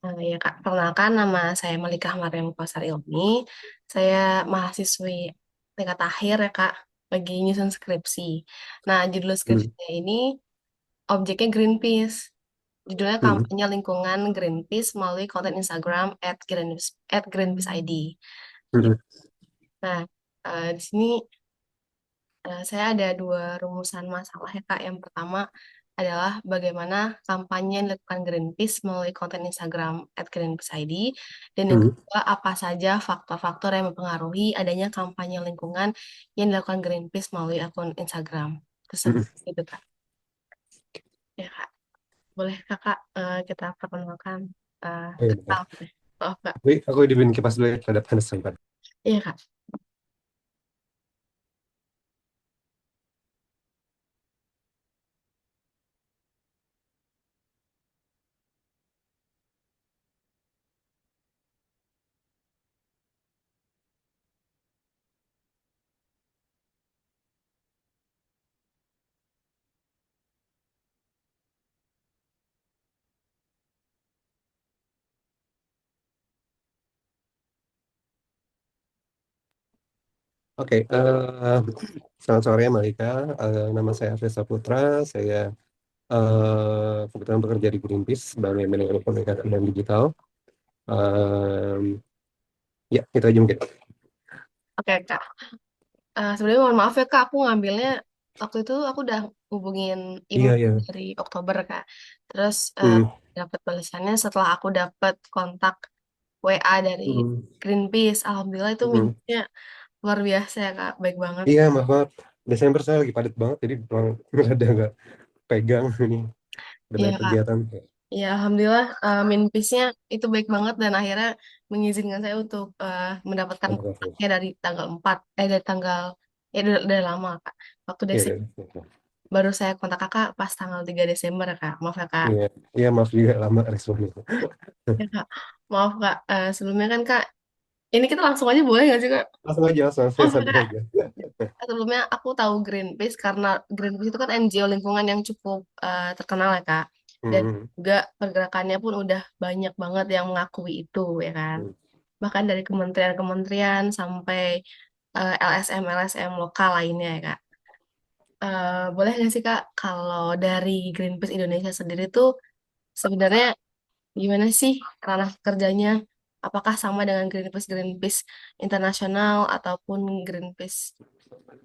Ya Kak, perkenalkan nama saya Malikah Mariam Kausar Ilmi. Saya mahasiswi tingkat akhir ya Kak, lagi nyusun skripsi. Nah, judul Hmm, skripsinya ini objeknya Greenpeace. Judulnya hmm, kampanye lingkungan Greenpeace melalui konten Instagram @Greenpeace ID. hmm. Gitu. Nah, di sini saya ada dua rumusan masalah ya Kak. Yang pertama adalah bagaimana kampanye yang dilakukan Greenpeace melalui konten Instagram @GreenpeaceID. Dan yang Hmm. kedua, apa saja faktor-faktor yang mempengaruhi adanya kampanye lingkungan yang dilakukan Greenpeace melalui akun Instagram Hmm. tersebut. Gitu Kak. Ya Kak, boleh Kakak kita perkenalkan Iya, kenal. benar. Oh Kak. Aku hidupin kipas dulu ya terhadap Hannes Sempat. Iya Kak. Oke, selamat sore Malika. Nama saya Afesa Putra. Saya kebetulan bekerja di Greenpeace sebagai manajer komunikasi dan digital. Ya, itu aja mungkin. Oke Kak. Sebenarnya mohon maaf ya Kak, aku ngambilnya waktu itu aku udah hubungin IMU Iya, iya. dari Oktober Kak. Terus Hmm, dapat balasannya setelah aku dapat kontak WA dari hmm, Greenpeace. Alhamdulillah itu hmm. minumnya luar biasa ya Kak, baik banget. Iya, maaf banget. Desember saya lagi padat banget, jadi kurang ada nggak pegang ini. Udah Iya banyak Kak. kegiatan. Ya Alhamdulillah Minpeace-nya itu baik banget dan akhirnya mengizinkan saya untuk mendapatkan Oke. kontaknya dari tanggal 4 dari tanggal ya udah lama Kak. Waktu Iya, Desember iya. baru saya kontak Kakak pas tanggal 3 Desember ya Kak. Maaf ya Kak. Iya, iya, maaf juga lama responnya. Ya Kak, maaf Kak. Sebelumnya kan Kak, ini kita langsung aja boleh nggak sih Kak? Langsung aja, Maaf ya santai Kak. aja. Sebelumnya aku tahu Greenpeace karena Greenpeace itu kan NGO lingkungan yang cukup terkenal ya Kak. Dan Hmm, juga pergerakannya pun udah banyak banget yang mengakui itu ya kan. hmm. Bahkan dari kementerian-kementerian sampai LSM-LSM lokal lainnya ya Kak. Boleh nggak sih Kak, kalau dari Greenpeace Indonesia sendiri tuh sebenarnya gimana sih ranah kerjanya? Apakah sama dengan Greenpeace internasional ataupun Greenpeace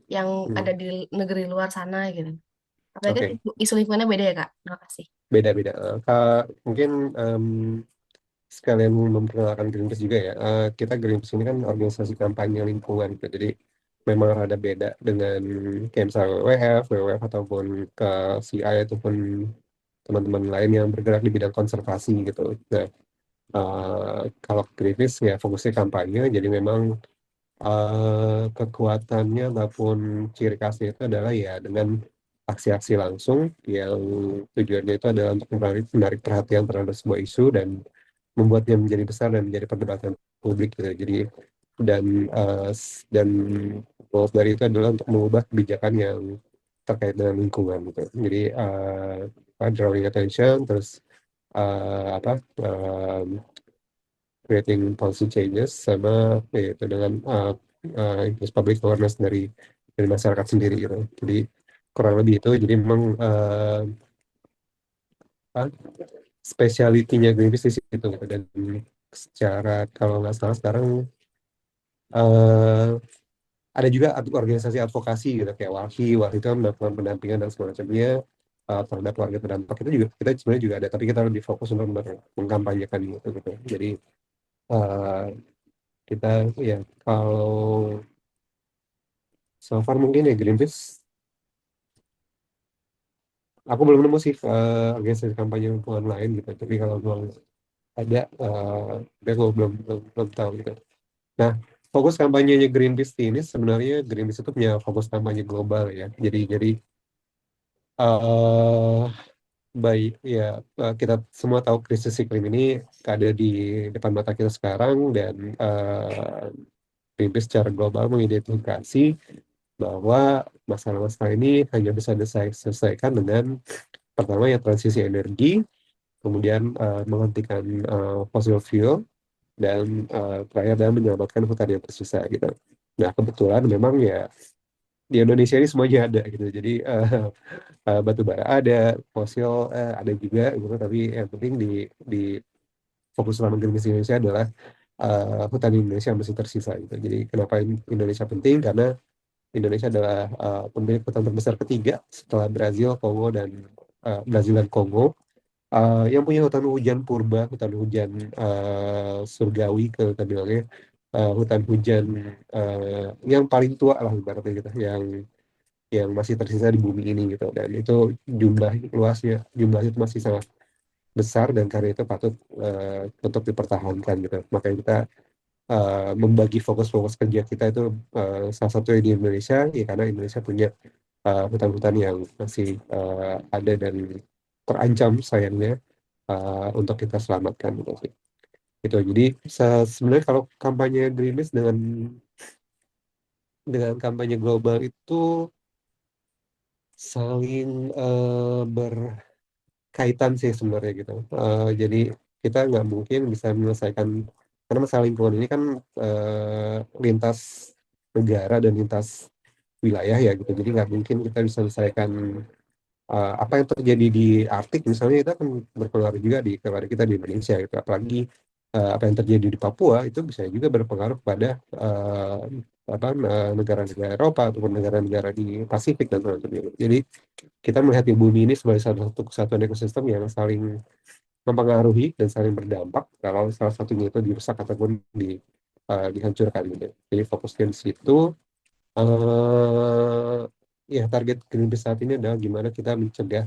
yang Hmm. ada di negeri luar sana gitu? Apalagi kan Oke, isu lingkungannya beda ya Kak? Terima kasih. beda-beda. Kak, mungkin sekalian memperkenalkan Greenpeace juga ya. Kita Greenpeace ini kan organisasi kampanye lingkungan gitu. Jadi memang rada beda dengan kayak misalnya WWF ataupun ke CI ataupun teman-teman lain yang bergerak di bidang konservasi gitu. Nah, kalau Greenpeace ya fokusnya kampanye, jadi memang kekuatannya ataupun ciri khasnya itu adalah ya dengan aksi-aksi langsung yang tujuannya itu adalah untuk menarik perhatian terhadap sebuah isu dan membuatnya menjadi besar dan menjadi perdebatan publik gitu. Jadi dan dan goals dari itu adalah untuk mengubah kebijakan yang terkait dengan lingkungan gitu. Jadi drawing attention terus apa creating policy changes sama ya, itu dengan increase public awareness dari masyarakat sendiri gitu. Jadi kurang lebih itu. Jadi memang apa, speciality-nya Greenpeace di situ gitu. Dan secara kalau nggak salah sekarang eh, ada juga organisasi advokasi gitu kayak Walhi itu kan melakukan pendampingan dan semacamnya terhadap warga terdampak itu juga kita sebenarnya juga ada tapi kita lebih fokus untuk mengkampanyekan gitu. Jadi eh, kita ya kalau so far mungkin ya Greenpeace aku belum nemu sih organisasi kampanye lingkungan lain gitu tapi kalau memang ada tapi aku belum tahu gitu. Nah, fokus kampanyenya Greenpeace ini sebenarnya Greenpeace itu punya fokus kampanye global ya. Jadi eh baik ya kita semua tahu krisis iklim ini ada di depan mata kita sekarang dan Greenpeace secara global mengidentifikasi bahwa masalah-masalah ini hanya bisa diselesaikan dengan pertama ya transisi energi, kemudian menghentikan fossil fuel, dan terakhir adalah menyelamatkan hutan yang tersisa gitu. Nah kebetulan memang ya di Indonesia ini semuanya ada gitu. Jadi batu bara ada, fosil ada juga gitu. Tapi yang penting di fokus utama Greenpeace Indonesia adalah hutan Indonesia yang masih tersisa gitu. Jadi kenapa Indonesia penting? Karena Indonesia adalah pemilik hutan terbesar ketiga setelah Brazil dan Kongo, yang punya hutan hujan purba, hutan hujan surgawi ke kita bilangnya, hutan hujan yang paling tua lah ibaratnya gitu, yang masih tersisa di bumi ini gitu. Dan itu jumlah luasnya, jumlah itu masih sangat besar, dan karena itu patut untuk dipertahankan gitu. Makanya kita membagi fokus-fokus kerja kita itu salah satunya di Indonesia, ya karena Indonesia punya hutan-hutan yang masih ada dan terancam sayangnya untuk kita selamatkan gitu sih. Gitu. Jadi sebenarnya kalau kampanye Greenpeace dengan kampanye global itu saling berkaitan sih sebenarnya gitu. Jadi kita nggak mungkin bisa menyelesaikan, karena masalah lingkungan ini kan lintas negara dan lintas wilayah ya gitu. Jadi nggak mungkin kita bisa menyelesaikan apa yang terjadi di Arktik misalnya, itu akan berpengaruh juga kepada kita di Indonesia gitu. Apalagi apa yang terjadi di Papua itu bisa juga berpengaruh pada negara-negara Eropa ataupun negara-negara di Pasifik dan sebagainya. Jadi kita melihat di bumi ini sebagai salah satu kesatuan ekosistem yang saling mempengaruhi dan saling berdampak kalau salah satunya itu dirusak ataupun dihancurkan gitu. Jadi fokusnya di situ. eh Ya, target Greenpeace saat ini adalah gimana kita mencegah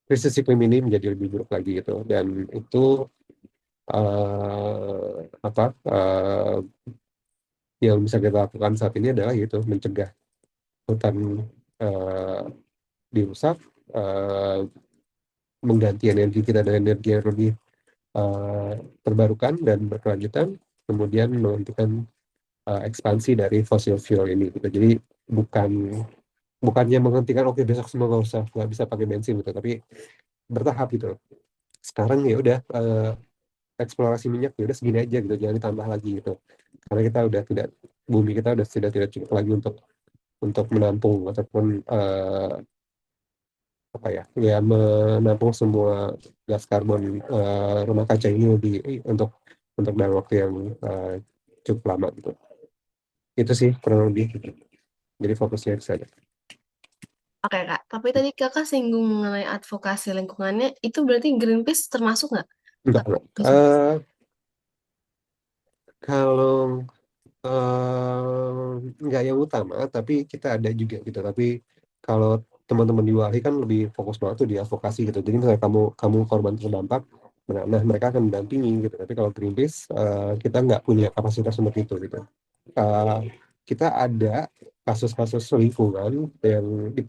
krisis iklim ini menjadi lebih buruk lagi gitu. Dan itu apa yang bisa kita lakukan saat ini adalah itu mencegah hutan eh, dirusak, eh, mengganti energi kita dengan energi yang lebih eh, terbarukan dan berkelanjutan, kemudian menghentikan ekspansi dari fossil fuel ini gitu. Jadi bukan bukannya menghentikan oke besok semua nggak bisa pakai bensin gitu, tapi bertahap gitu. Sekarang ya udah eksplorasi minyak ya udah segini aja gitu, jangan ditambah lagi gitu. Karena kita udah tidak bumi kita udah tidak cukup lagi untuk menampung ataupun apa ya menampung semua gas karbon rumah kaca ini lebih untuk dalam waktu yang eh, cukup lama gitu. Itu sih kurang lebih gitu. Jadi fokusnya ke sana. Oke Kak, tapi tadi Kakak singgung mengenai advokasi lingkungannya, itu berarti Greenpeace termasuk nggak? Enggak. Advokasi. Kalau nggak yang utama, tapi kita ada juga gitu. Tapi kalau teman-teman di Walhi kan lebih fokus banget tuh di advokasi gitu. Jadi misalnya kamu kamu korban terdampak, nah mereka akan mendampingi gitu. Tapi kalau Greenpeace kita nggak punya kapasitas seperti itu gitu. Eh, kita ada kasus-kasus lingkungan yang di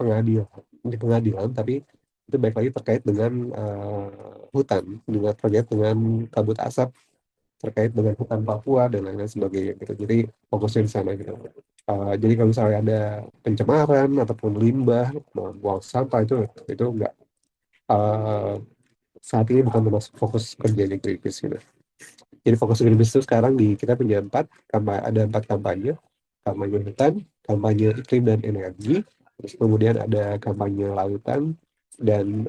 pengadilan, tapi itu baik lagi terkait dengan hutan, dengan terkait dengan kabut asap, terkait dengan hutan Papua dan lain-lain sebagainya gitu. Jadi fokusnya di sana gitu. Jadi kalau misalnya ada pencemaran ataupun limbah, buang sampah, itu enggak, uh, saat ini bukan termasuk fokus kerja di Greenpeace gitu. Jadi fokus Greenpeace itu sekarang kita punya ada 4 kampanye: kampanye hutan, kampanye iklim dan energi, terus kemudian ada kampanye lautan, dan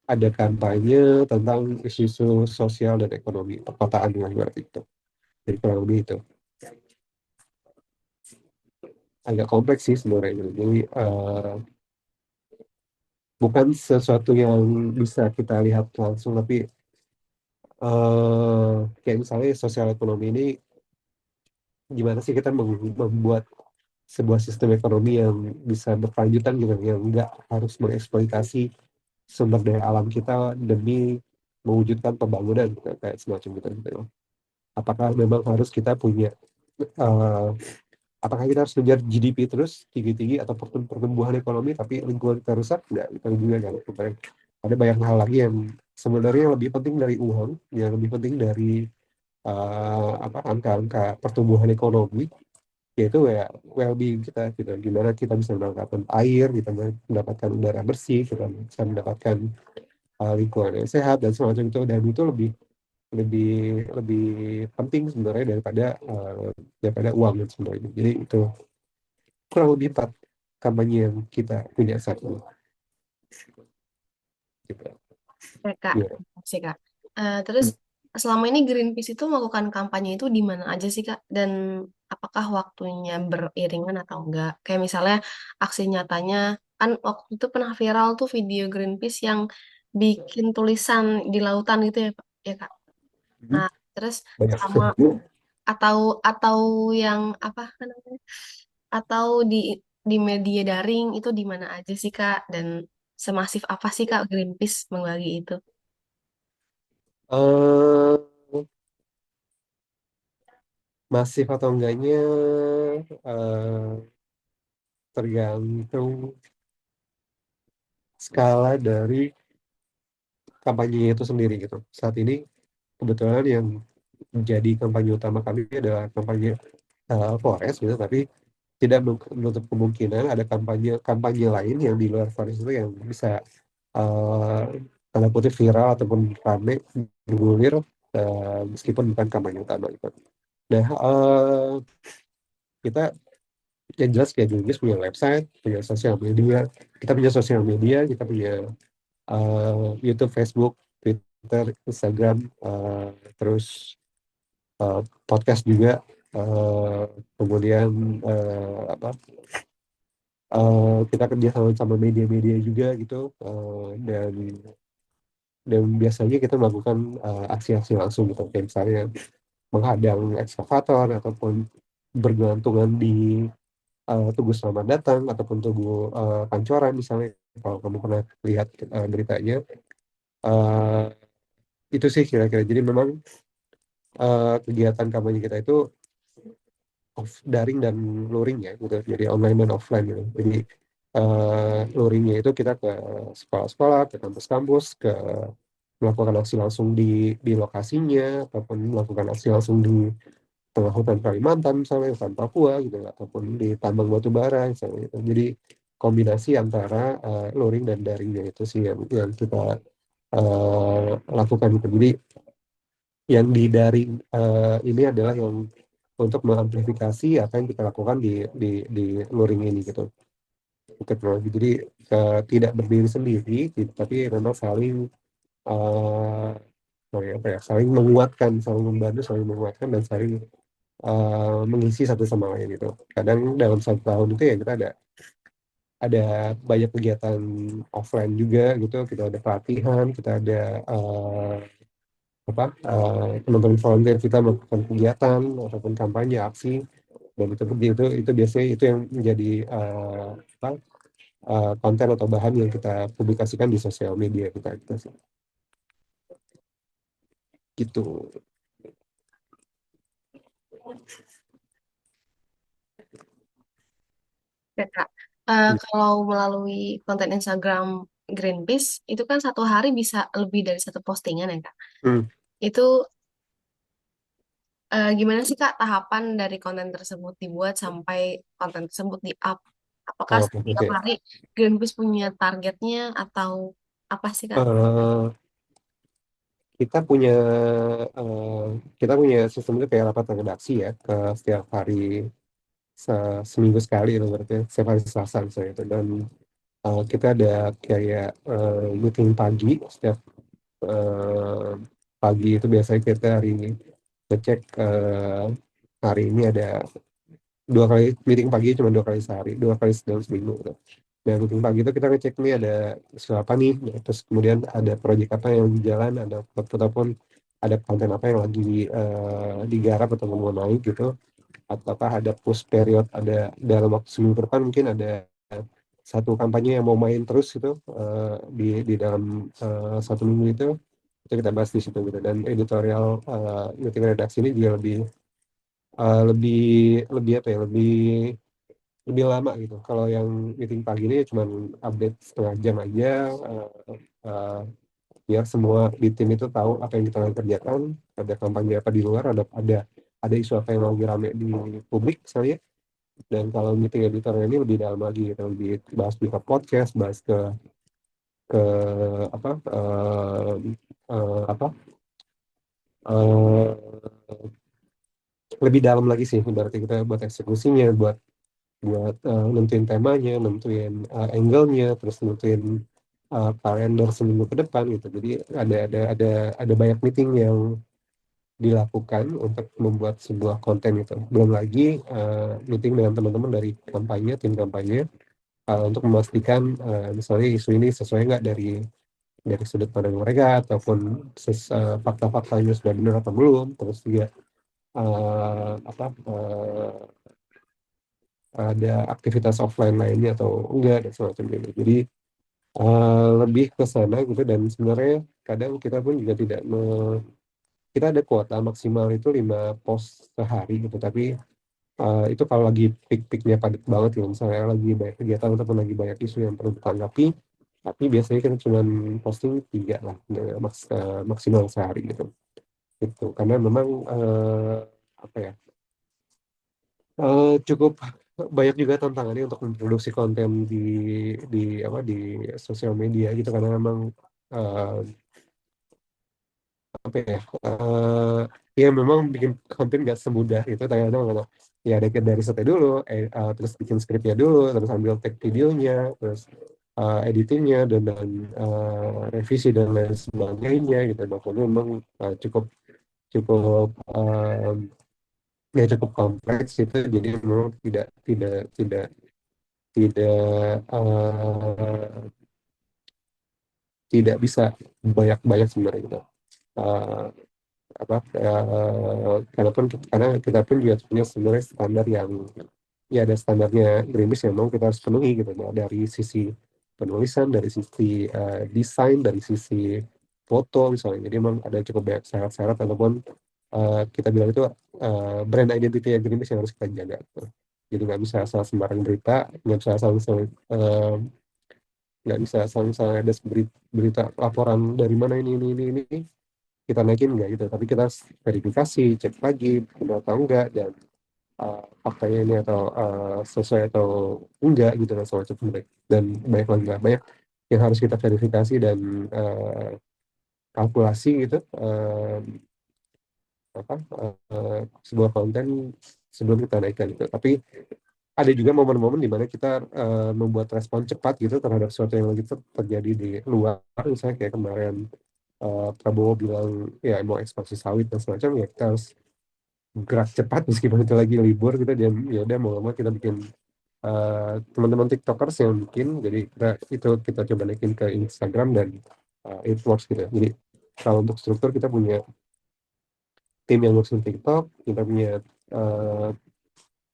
ada kampanye tentang isu-isu sosial dan ekonomi perkotaan yang berarti itu. Jadi kurang lebih itu agak kompleks sih sebenarnya gitu. Jadi bukan sesuatu yang bisa kita lihat langsung, tapi kayak misalnya sosial ekonomi ini gimana sih kita membuat sebuah sistem ekonomi yang bisa berkelanjutan gitu, yang nggak harus mengeksploitasi sumber daya alam kita demi mewujudkan pembangunan gitu, kayak semacam gitu. Apakah memang harus kita punya eh, apakah kita harus kejar GDP terus tinggi-tinggi atau pertumbuhan ekonomi tapi lingkungan kita rusak? Nggak, itu juga kan. Ada banyak hal lagi yang sebenarnya lebih penting dari uang, yang lebih penting dari apa angka-angka pertumbuhan ekonomi, yaitu ya well-being kita gitu. Gimana kita bisa mendapatkan air, kita mendapatkan udara bersih, kita bisa mendapatkan lingkungan yang sehat dan semacam itu, dan itu lebih lebih lebih penting sebenarnya daripada uang dan sebenarnya. Jadi itu kurang lebih empat kampanye yang kita punya saat ini gitu. Ya, Kak. Iya. Sih, Kak. Terus Hmm. selama ini Greenpeace itu melakukan kampanye itu di mana aja sih, Kak? Dan apakah waktunya beriringan atau enggak? Kayak misalnya aksi nyatanya, kan waktu itu pernah viral tuh video Greenpeace yang bikin tulisan di lautan gitu ya, Pak? Ya, Kak. Hmm. Nah, terus Banyak. sama atau atau yang apa kan namanya? Atau di media daring itu di mana aja sih, Kak? Dan semasif apa sih, Kak, Greenpeace membagi itu? eh Masif atau enggaknya tergantung skala dari kampanye itu sendiri gitu. Saat ini kebetulan yang menjadi kampanye utama kami adalah kampanye Flores gitu, tapi tidak menutup kemungkinan ada kampanye kampanye lain yang di luar Flores itu yang bisa uh, tanda kutip viral ataupun rame bergulir, meskipun bukan kampanye utama gitu. Nah, kita yang jelas kayak Greenpeace punya website, punya sosial media, kita punya sosial media, kita punya YouTube, Facebook, Twitter, Instagram, terus uh, podcast juga, uh, kemudian apa? Kita kerja sama sama media-media juga gitu, dan biasanya kita melakukan aksi-aksi langsung gitu, kayak misalnya menghadang ekskavator ataupun bergelantungan di Tugu Selamat Datang ataupun Tugu Pancoran misalnya, kalau kamu pernah lihat beritanya. Eh, itu sih kira-kira. Jadi memang kegiatan kampanye kita itu daring dan luring ya gitu. Jadi online dan offline gitu. Jadi luringnya itu kita ke sekolah-sekolah, ke kampus-kampus, ke melakukan aksi langsung di lokasinya, ataupun melakukan aksi langsung di tengah hutan Kalimantan misalnya, hutan Papua gitu, ataupun di tambang batu bara misalnya gitu. Jadi kombinasi antara luring dan daringnya itu sih yang kita lakukan gitu. Jadi yang di daring ini adalah yang untuk mengamplifikasi apa yang kita lakukan di luring ini gitu, teknologi. Jadi tidak berdiri sendiri, tapi memang saling eh, apa ya, saling menguatkan, saling membantu, saling menguatkan, dan saling mengisi satu sama lain gitu. Kadang dalam satu tahun itu ya kita ada banyak kegiatan offline juga gitu. Kita ada pelatihan, kita ada eh, teman-teman volunteer kita melakukan kegiatan ataupun kampanye aksi, dan itu biasanya itu yang menjadi apa, konten atau bahan yang kita publikasikan di sosial media kita gitu sih. Gitu. Ya, Kak. Hmm. Kalau melalui konten Instagram Greenpeace, itu kan satu hari bisa lebih dari satu postingan ya, Kak. Hmm. Itu gimana sih, Kak, tahapan dari konten tersebut dibuat sampai konten tersebut di-up? Apakah Oke, setiap oke. hari Greenpeace punya targetnya atau apa sih, Kak? Eh, kita punya eh, kita punya sistem itu kayak rapat redaksi ya, ke setiap hari, seminggu sekali itu berarti setiap hari Selasa misalnya itu. Dan kita ada kayak meeting pagi setiap eh, pagi itu. Biasanya kita hari ini ngecek hari ini ada dua kali meeting pagi, cuma dua kali sehari, dua kali dalam seminggu gitu. Dan meeting pagi itu kita ngecek nih ada isu apa nih. Nah, terus kemudian ada proyek apa yang lagi jalan, ada ataupun ada konten apa yang lagi digarap atau mau naik gitu, ataukah ada push period, ada dalam waktu seminggu ke depan mungkin ada satu kampanye yang mau main terus gitu, di dalam satu minggu itu kita bahas di situ gitu. Dan editorial meeting redaksi ini juga lebih lebih apa ya, lebih lama gitu. Kalau yang meeting pagi ini cuma update setengah jam aja, eh, eh, biar semua di tim itu tahu apa yang kita lagi kerjakan, ada kampanye apa di luar, ada isu apa yang lagi rame di publik misalnya. Dan kalau meeting editor ini lebih dalam lagi gitu, lebih bahas di podcast, bahas ke ke apa apa eh, lebih dalam lagi sih, berarti kita buat eksekusinya, buat nentuin temanya, nentuin angle-nya, terus nentuin kalender seminggu ke depan gitu. Jadi ada banyak meeting yang dilakukan untuk membuat sebuah konten itu. Belum lagi meeting dengan teman-teman dari kampanye, tim kampanye, untuk memastikan misalnya isu ini sesuai nggak dari sudut pandang mereka, ataupun fakta-faktanya sudah benar atau belum. Terus juga apa ada aktivitas offline lainnya atau enggak dan semacam itu. Jadi lebih ke sana gitu, dan sebenarnya kadang kita pun juga tidak kita ada kuota maksimal itu 5 post sehari gitu, tapi itu kalau lagi peak-peaknya padat banget ya, misalnya lagi banyak kegiatan ataupun lagi banyak isu yang perlu ditanggapi, tapi biasanya kita cuma posting 3 lah, maksimal sehari gitu. Gitu karena memang apa ya, cukup banyak juga tantangannya untuk memproduksi konten di apa di sosial media gitu, karena memang eh, apa ya, ya memang bikin konten gak semudah itu kadang-kadang. Kalau ya ada dari setnya dulu, terus bikin skripnya dulu, terus ambil tag videonya, terus editingnya, dan revisi dan lain sebagainya gitu. Makanya memang cukup cukup ya cukup kompleks itu. Jadi memang tidak tidak tidak bisa banyak-banyak sebenarnya gitu. Eh, apa karena kita pun juga punya sebenarnya standar yang, ya ada standarnya Greenpeace yang memang kita harus penuhi gitu, nah, dari sisi penulisan, dari sisi desain, dari sisi foto misalnya. Jadi memang ada cukup banyak syarat-syarat, ataupun kita bilang itu brand identity yang Greenpeace yang harus kita jaga gitu. Jadi nggak bisa asal sembarang berita, nggak bisa asal nggak bisa asal misalnya ada berita laporan dari mana ini kita naikin nggak gitu, tapi kita harus verifikasi, cek lagi benar atau enggak, dan faktanya ini atau sesuai atau enggak gitu, dan semacam itu. Dan banyak lagi lah, banyak yang harus kita verifikasi dan kalkulasi gitu, apa sebuah konten sebelum kita naikkan gitu. Tapi ada juga momen-momen di mana kita membuat respon cepat gitu terhadap sesuatu yang lagi terjadi di luar. Misalnya kayak kemarin Prabowo bilang ya mau ekspansi sawit dan semacam, ya kita harus gerak cepat meskipun itu lagi libur gitu, dan ya udah mau nggak mau kita bikin teman-teman TikTokers yang bikin, jadi kita coba naikin ke Instagram, dan it works gitu. Jadi kalau untuk struktur, kita punya tim yang ngurusin TikTok, kita punya uh,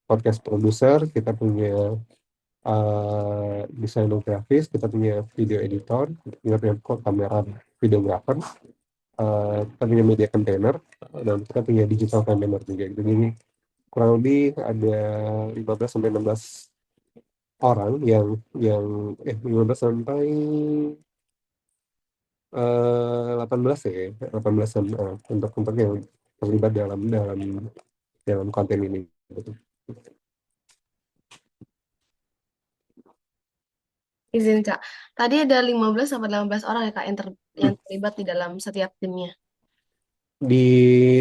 podcast produser, kita punya desainer grafis, kita punya video editor, kita punya kamera videographer, kita punya media container, dan kita punya digital campaigner juga gitu. Jadi kurang lebih ada 15 sampai 16 orang yang 15 sampai 18 ya, 18 untuk yang terlibat dalam dalam dalam konten ini gitu. Izin Kak, tadi ada 15 sampai 18 orang ya Kak yang terlibat di dalam setiap timnya. Di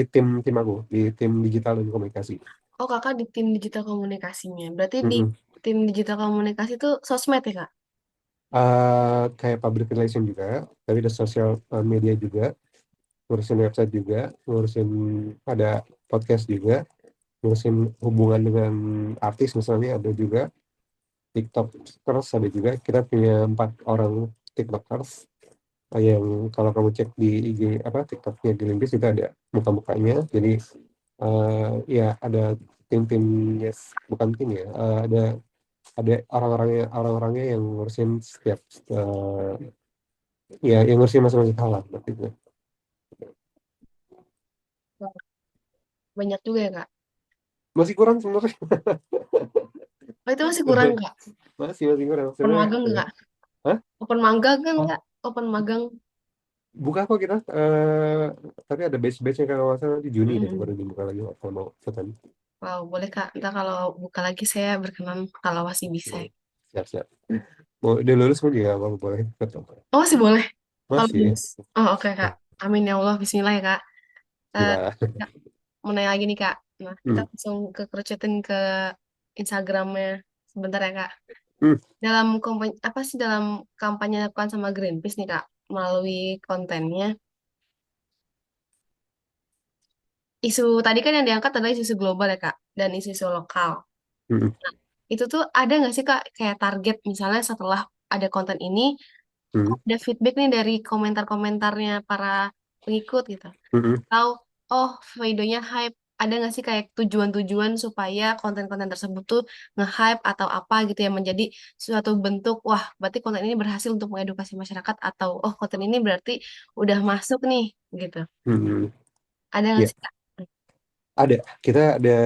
tim aku, di tim digital dan komunikasi. Oh Kakak di tim digital komunikasinya. Berarti di Mm-mm. tim digital komunikasi itu sosmed ya Kak? Kayak public relation juga, tapi ada sosial media juga, ngurusin website juga, ngurusin ada podcast juga, ngurusin hubungan dengan artis misalnya ada juga, TikTokers ada juga. Kita punya 4 orang TikTokers yang kalau kamu cek di IG apa TikToknya di Linkis itu ada muka-mukanya. Jadi ya ada tim-tim, yes, bukan tim ya, ada orang-orangnya yang ngurusin setiap ya yang ngurusin masing-masing hal lah berarti itu. Wah, banyak juga ya Kak. Masih kurang sebenarnya. Oh itu masih kurang Kak. Masih kurang Open sebenarnya magang nggak ya. Kak? Hah? Open magang kan Kak? Open magang. Buka kok kita, tapi ada batch-batchnya kalau nggak salah di Juni deh baru Mm-mm. dibuka lagi kalau mau ikutan. Wow, boleh Kak. Ntar kalau buka lagi saya berkenan kalau masih bisa. Siap-siap. mau dia lulus pun juga apa boleh ikut. Oh, masih boleh kalau Masih. lulus. Oh, oke, Kak. Amin ya Allah, bismillah ya, Kak. Eh, Gila. Kak, mau nanya lagi nih, Kak. Nah, kita Hmm. langsung kerucutin ke Instagramnya sebentar ya, Kak. Hmm. Dalam apa sih dalam kampanye yang dilakukan sama Greenpeace nih, Kak, melalui kontennya. Isu tadi kan yang diangkat adalah isu global ya, Kak, dan isu lokal. Hmm. Itu tuh ada nggak sih, Kak, kayak target misalnya setelah ada konten ini, Hmm. ada feedback nih dari komentar-komentarnya para pengikut gitu. Hmm. Atau, oh, videonya hype. Ada nggak sih kayak tujuan-tujuan supaya konten-konten tersebut tuh nge-hype atau apa gitu yang menjadi suatu bentuk, wah, berarti konten ini berhasil untuk mengedukasi masyarakat atau, oh, konten ini berarti udah masuk nih gitu. Hmm. Ada nggak Ya, sih, Kak? ada. Kita ada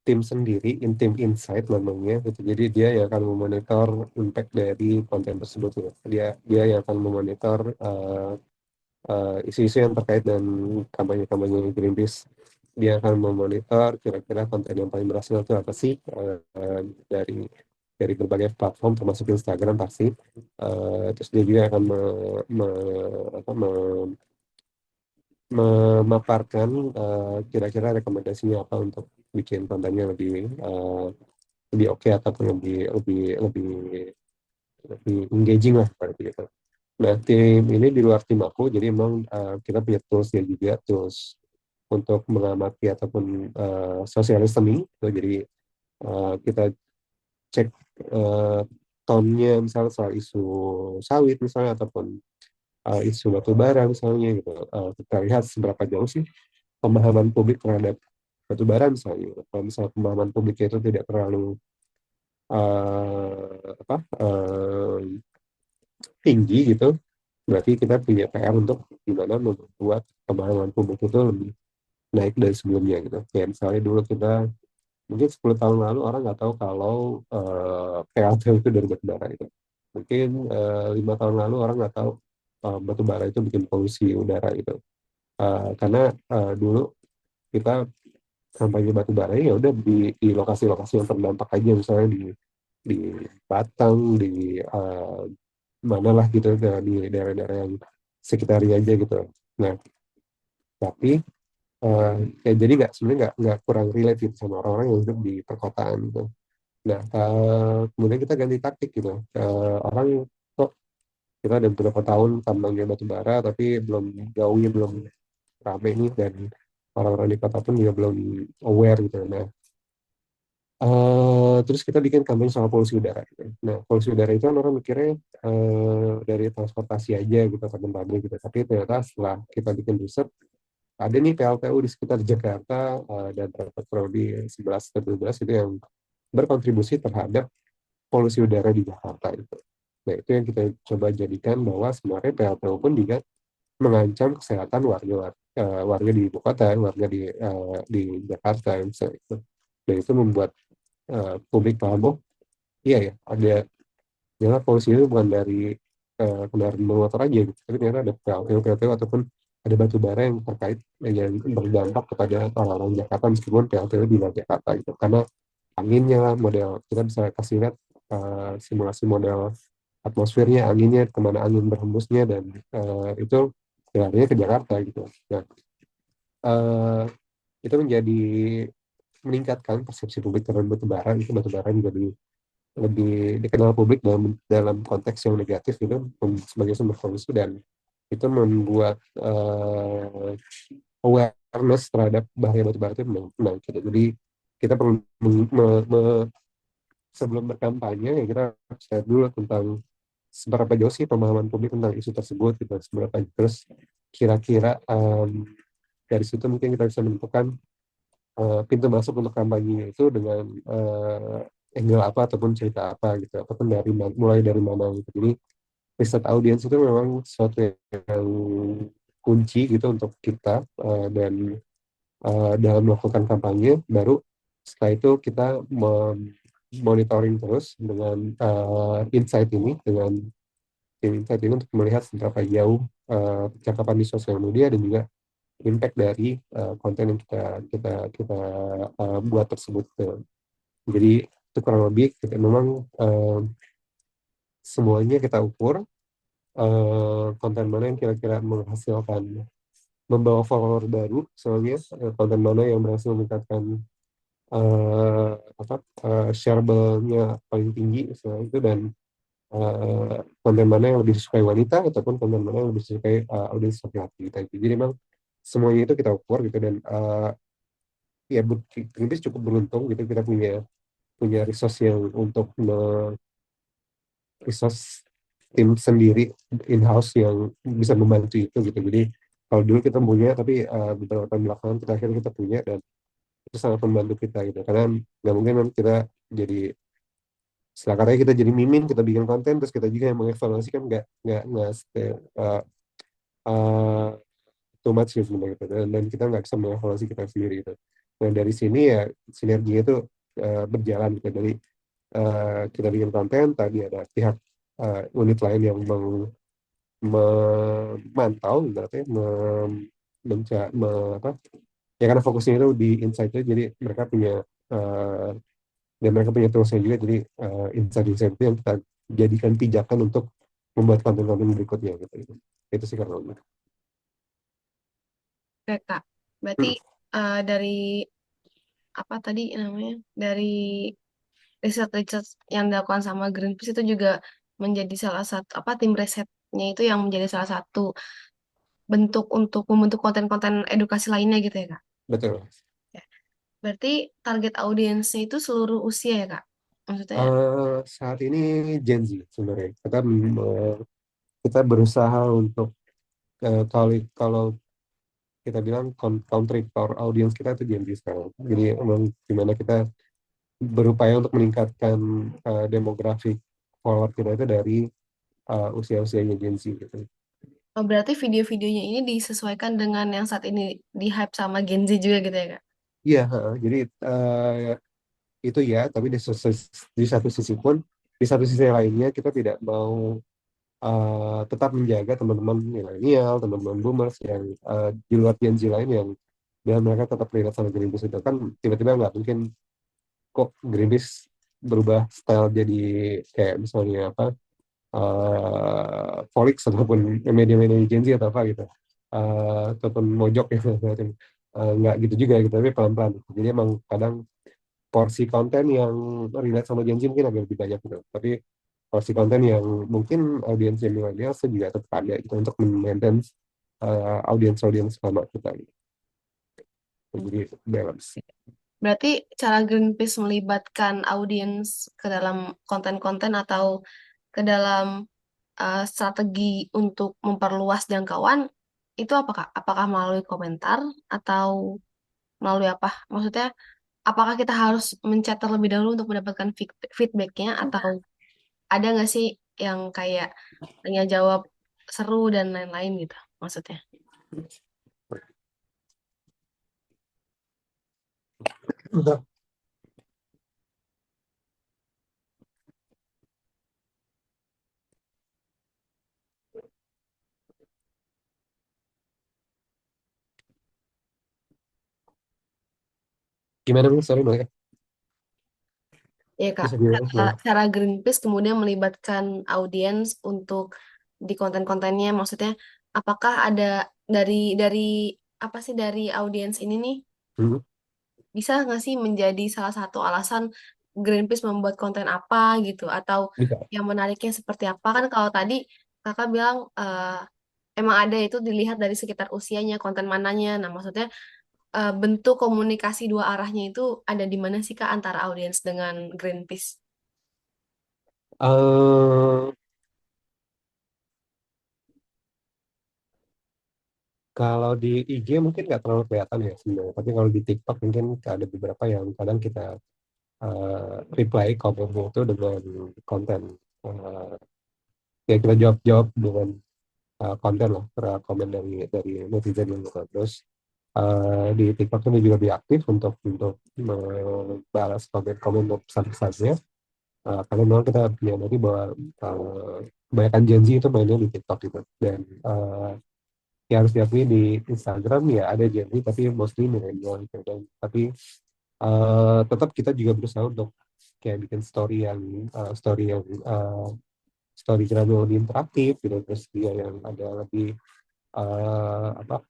tim sendiri, tim insight namanya gitu. Jadi dia yang akan memonitor impact dari konten tersebut gitu. Dia yang akan memonitor isu-isu yang terkait dengan kampanye-kampanye Greenpeace. Dia akan memonitor kira-kira konten yang paling berhasil itu apa sih, dari berbagai platform termasuk Instagram pasti. Terus dia juga akan memaparkan kira-kira rekomendasinya apa untuk bikin kontennya lebih lebih oke ataupun lebih lebih lebih lebih engaging lah seperti itu. Nah, tim ini di luar tim aku, jadi emang kita punya toolsnya juga, tools untuk mengamati ataupun social listening. Gitu. Jadi kita cek uh, tone-nya misalnya soal isu sawit misalnya ataupun isu batu bara misalnya gitu. Kita lihat seberapa jauh sih pemahaman publik terhadap batu bara misalnya. Kalau misalnya pemahaman publiknya itu tidak terlalu apa tinggi gitu, berarti kita punya PR untuk gimana membuat pemahaman publik itu lebih naik dari sebelumnya gitu. Kayak misalnya dulu kita mungkin 10 tahun lalu orang nggak tahu kalau PLTU itu dari batu bara itu. Mungkin 5 tahun lalu orang nggak tahu batu bara itu bikin polusi udara gitu. Karena dulu kita kampanye batu bara ya udah di lokasi-lokasi yang terdampak aja misalnya di Batang, di uh, mana lah gitu, di daerah-daerah yang sekitarnya aja gitu. Nah, tapi uh, ya jadi nggak sebenarnya nggak kurang relate gitu sama orang-orang yang hidup di perkotaan gitu. Nah, kemudian kita ganti taktik gitu. Orang kok kita ada beberapa tahun tambangnya batu bara, tapi belum gaungnya belum rame nih dan orang-orang di kota pun juga belum aware gitu. Nah, terus kita bikin kampanye soal polusi udara gitu. Nah, polusi udara itu kan orang mikirnya dari transportasi aja gitu, kan pabrik gitu. Tapi ternyata setelah kita bikin riset, ada nih PLTU di sekitar Jakarta dan beberapa prodi 11 atau 12 itu yang berkontribusi terhadap polusi udara di Jakarta itu. Nah, itu yang kita coba jadikan bahwa sebenarnya PLTU pun juga mengancam kesehatan warga di ibu kota, warga di Jakarta misalnya itu. Dan itu membuat publik paham, oh iya ya, ada ternyata polusi itu bukan dari kendaraan bermotor aja gitu, tapi ternyata ada PLTU ataupun ada batu bara yang terkait yang berdampak kepada orang-orang Jakarta meskipun PLTU di luar Jakarta gitu. Karena anginnya lah model kita bisa kasih lihat simulasi model atmosfernya, anginnya kemana angin berhembusnya dan itu larinya ke Jakarta gitu. Nah, eh, itu menjadi meningkatkan persepsi publik terhadap batu bara. Itu batu bara menjadi lebih dikenal publik dalam dalam konteks yang negatif itu sebagai sumber polusi dan itu membuat awareness terhadap bahaya batu bara itu menang gitu. Jadi kita perlu sebelum berkampanye ya kita share dulu tentang seberapa jauh sih pemahaman publik tentang isu tersebut gitu, seberapa terus kira-kira dari situ mungkin kita bisa menentukan pintu masuk untuk kampanye itu dengan angle apa ataupun cerita apa gitu ataupun mulai dari mana gitu. Jadi riset audiens itu memang sesuatu yang kunci gitu untuk kita dan dalam melakukan kampanye baru setelah itu kita monitoring terus dengan insight ini dengan tim insight ini untuk melihat seberapa jauh percakapan di sosial media dan juga impact dari konten yang kita kita kita buat tersebut. Jadi itu kurang lebih kita memang semuanya kita ukur, konten mana yang kira-kira menghasilkan, membawa follower baru, soalnya konten mana yang berhasil meningkatkan eh, apa shareable-nya paling tinggi misalnya itu, dan konten mana yang lebih disukai wanita ataupun konten mana yang lebih disukai audiens laki-laki gitu. Jadi memang semuanya itu kita ukur gitu, dan ya Greenpeace cukup beruntung gitu, kita punya punya resource yang untuk resource tim sendiri in-house yang bisa membantu itu gitu. Jadi kalau dulu kita punya, tapi beberapa tahun belakangan kita akhirnya kita punya, dan itu sangat membantu kita gitu, karena nggak mungkin kan kita jadi, setelah katanya kita jadi mimin, kita bikin konten terus kita juga yang mengevaluasi, kan nggak uh, too much gitu sebenarnya gitu. Dan kita nggak bisa mengevaluasi kita sendiri gitu. Nah dari sini ya sinerginya itu berjalan gitu. Dari kita bikin konten, tadi ada pihak unit lain yang memantau berarti apa, ya karena fokusnya itu di insight itu, jadi mereka punya uh, dan mereka punya toolsnya juga, jadi insight-insight itu yang kita jadikan pijakan untuk membuat konten-konten berikutnya gitu, itu sih kalau Oke, Kak. Berarti dari apa tadi namanya? Dari riset-riset yang dilakukan sama Greenpeace itu juga menjadi salah satu apa tim risetnya itu yang menjadi salah satu bentuk untuk membentuk konten-konten edukasi lainnya gitu ya, Kak. betul. Ya. Berarti target audiensnya itu seluruh usia ya, Kak? Maksudnya, Saat ini Gen Z sebenarnya kita berusaha untuk kalau kalau kita bilang country core audience kita itu Gen Z sekarang. Jadi emang gimana kita berupaya untuk meningkatkan demografi follower kita itu dari usia-usianya Gen Z gitu. oh, berarti video-videonya ini disesuaikan dengan yang saat ini di hype sama Gen Z juga gitu ya, Kak? Iya, jadi itu ya, tapi di satu sisi pun, di satu sisi lainnya kita tidak mau tetap menjaga teman-teman milenial, teman-teman boomers yang di luar Gen Z lain yang biar mereka tetap terlibat sama Greenpeace itu kan, tiba-tiba nggak mungkin kok Greenpeace berubah style jadi kayak misalnya apa, Volix ataupun media-media Gen Z atau apa gitu, ataupun Mojok ya macam. Nggak gitu juga gitu, tapi pelan-pelan. Jadi emang kadang porsi konten yang relate sama Gen Z mungkin agak lebih banyak gitu, tapi porsi konten yang mungkin audiens yang milenial juga tetap ada gitu untuk maintain audiens-audiens sama kita gitu. Jadi balance. Berarti cara Greenpeace melibatkan audiens ke dalam konten-konten atau ke dalam strategi untuk memperluas jangkauan itu apa, Kak? Apakah melalui komentar atau melalui apa? Maksudnya, apakah kita harus mencet terlebih dahulu untuk mendapatkan feedbacknya atau ada nggak sih yang kayak tanya jawab seru dan lain-lain gitu maksudnya? Udah. Gimana nih, sorry boleh Ya Kak, bisa bilang cara, cara Greenpeace kemudian melibatkan audiens untuk di konten-kontennya, maksudnya apakah ada dari apa sih dari audiens ini nih hmm, bisa nggak sih menjadi salah satu alasan Greenpeace membuat konten apa gitu atau bisa. yang menariknya seperti apa kan kalau tadi Kakak bilang emang ada itu dilihat dari sekitar usianya konten mananya, nah maksudnya bentuk komunikasi dua arahnya itu ada di mana sih Kak antara audiens dengan Greenpeace? Eh, Kalau di IG mungkin nggak terlalu kelihatan ya sebenarnya, tapi kalau di TikTok mungkin ada beberapa yang kadang kita reply komen itu dengan konten. Eh, Ya kita jawab dengan konten lah, komen dari netizen yang gitu. Terus di TikTok ini juga lebih aktif untuk membalas komen-komen untuk pesan-pesannya. Karena memang kita punya nanti bahwa kebanyakan Gen Z itu mainnya di TikTok gitu, dan ya harus diakui di Instagram ya ada Gen Z tapi mostly milenial gitu, dan tapi tetap kita juga berusaha untuk kayak bikin story yang storygram yang lebih interaktif gitu, terus dia yang ada lebih apa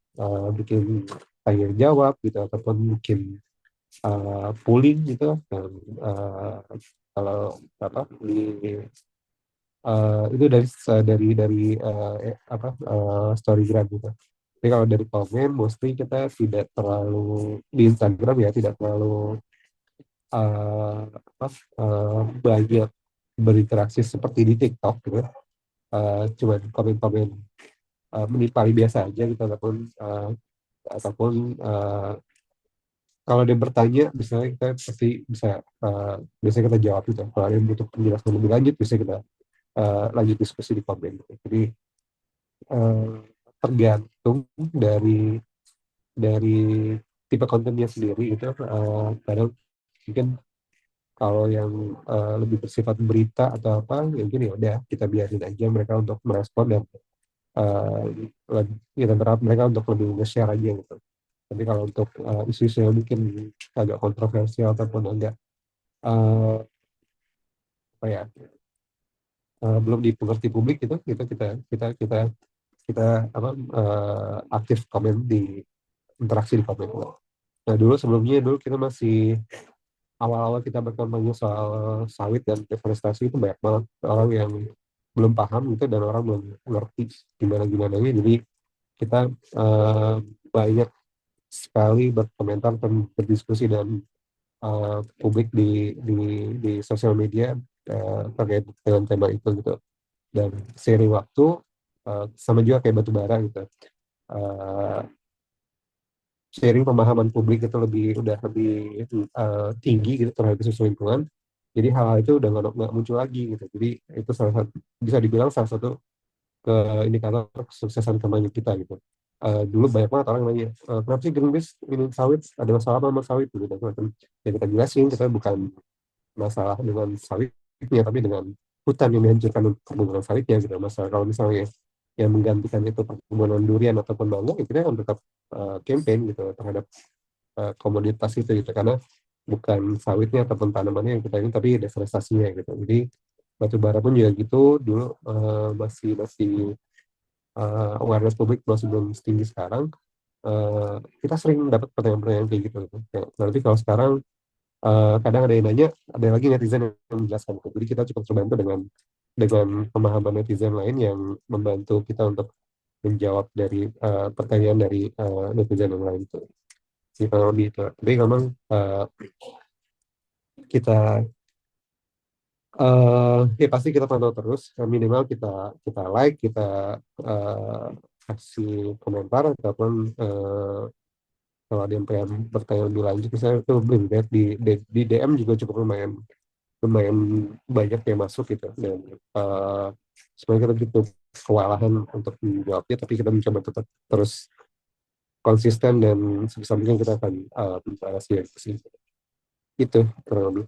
bikin tanya jawab gitu ataupun bikin polling gitu. Dan uh, kalau apa di itu dari storygram gitu. Tapi kalau dari komen, mostly kita tidak terlalu di Instagram ya, tidak terlalu uh, apa, banyak berinteraksi seperti di TikTok gitu. Cuman komen-komen menipari biasa aja gitu, ataupun kalau dia bertanya, misalnya kita pasti bisa biasanya kita jawab gitu. Kalau ada yang butuh penjelasan lebih lanjut, bisa kita lanjut diskusi di komen gitu. Jadi eh, tergantung dari tipe kontennya sendiri gitu. Kadang mungkin kalau yang lebih bersifat berita atau apa, ya mungkin ya udah kita biarin aja mereka untuk merespon dan uh, kita berharap mereka untuk lebih nge-share aja gitu. Tapi kalau untuk isu-isu yang mungkin agak kontroversial ataupun agak uh, apa ya belum dipengerti publik gitu, kita kita kita kita apa aktif komen di interaksi di komen. Nah dulu sebelumnya dulu kita masih awal-awal kita berkampanye soal sawit dan deforestasi itu banyak banget orang yang belum paham gitu dan orang belum ngerti gimana gimana jadi kita uh, banyak sekali berkomentar dan berdiskusi dan publik di sosial media terkait dengan tema itu gitu. Dan seiring waktu sama juga kayak batu bara gitu. Uh, Sharing pemahaman publik itu udah lebih tinggi gitu terhadap isu lingkungan. Jadi hal-hal itu udah nggak muncul lagi gitu. Jadi itu salah satu bisa dibilang salah satu ke indikator kesuksesan kampanye kita gitu. Dulu banyak banget orang nanya, kenapa sih Greenpeace ini sawit, ada masalah apa sama sawit gitu. Ya kita jelasin, kita bukan masalah dengan sawitnya, tapi dengan hutan yang dihancurkan untuk perkebunan sawitnya gitu. Masalah kalau misalnya yang menggantikan itu perkebunan durian ataupun mango, ya kita akan tetap campaign gitu terhadap komoditas itu gitu. Karena bukan sawitnya ataupun tanamannya yang kita ini, tapi deforestasinya gitu. Jadi batu bara pun juga gitu dulu masih masih awareness publik masih belum setinggi sekarang. Kita sering dapat pertanyaan-pertanyaan kayak gitu. Kayak, berarti kalau sekarang kadang ada yang nanya, ada lagi netizen yang menjelaskan gitu. Jadi kita cukup terbantu dengan pemahaman netizen lain yang membantu kita untuk menjawab dari pertanyaan dari netizen yang lain itu. Sih kalau lebih itu. Tapi memang kita ya pasti kita pantau terus. Minimal kita kita like, kita uh, kasih komentar ataupun kalau ada yang pengen bertanya lebih lanjut, misalnya itu belum lihat di DM juga cukup lumayan lumayan banyak yang masuk gitu. Dan sebenarnya kita cukup kewalahan untuk menjawabnya, tapi kita mencoba tetap terus konsisten dan sebisa mungkin kita akan membalas ya sih. Itu kurang lebih.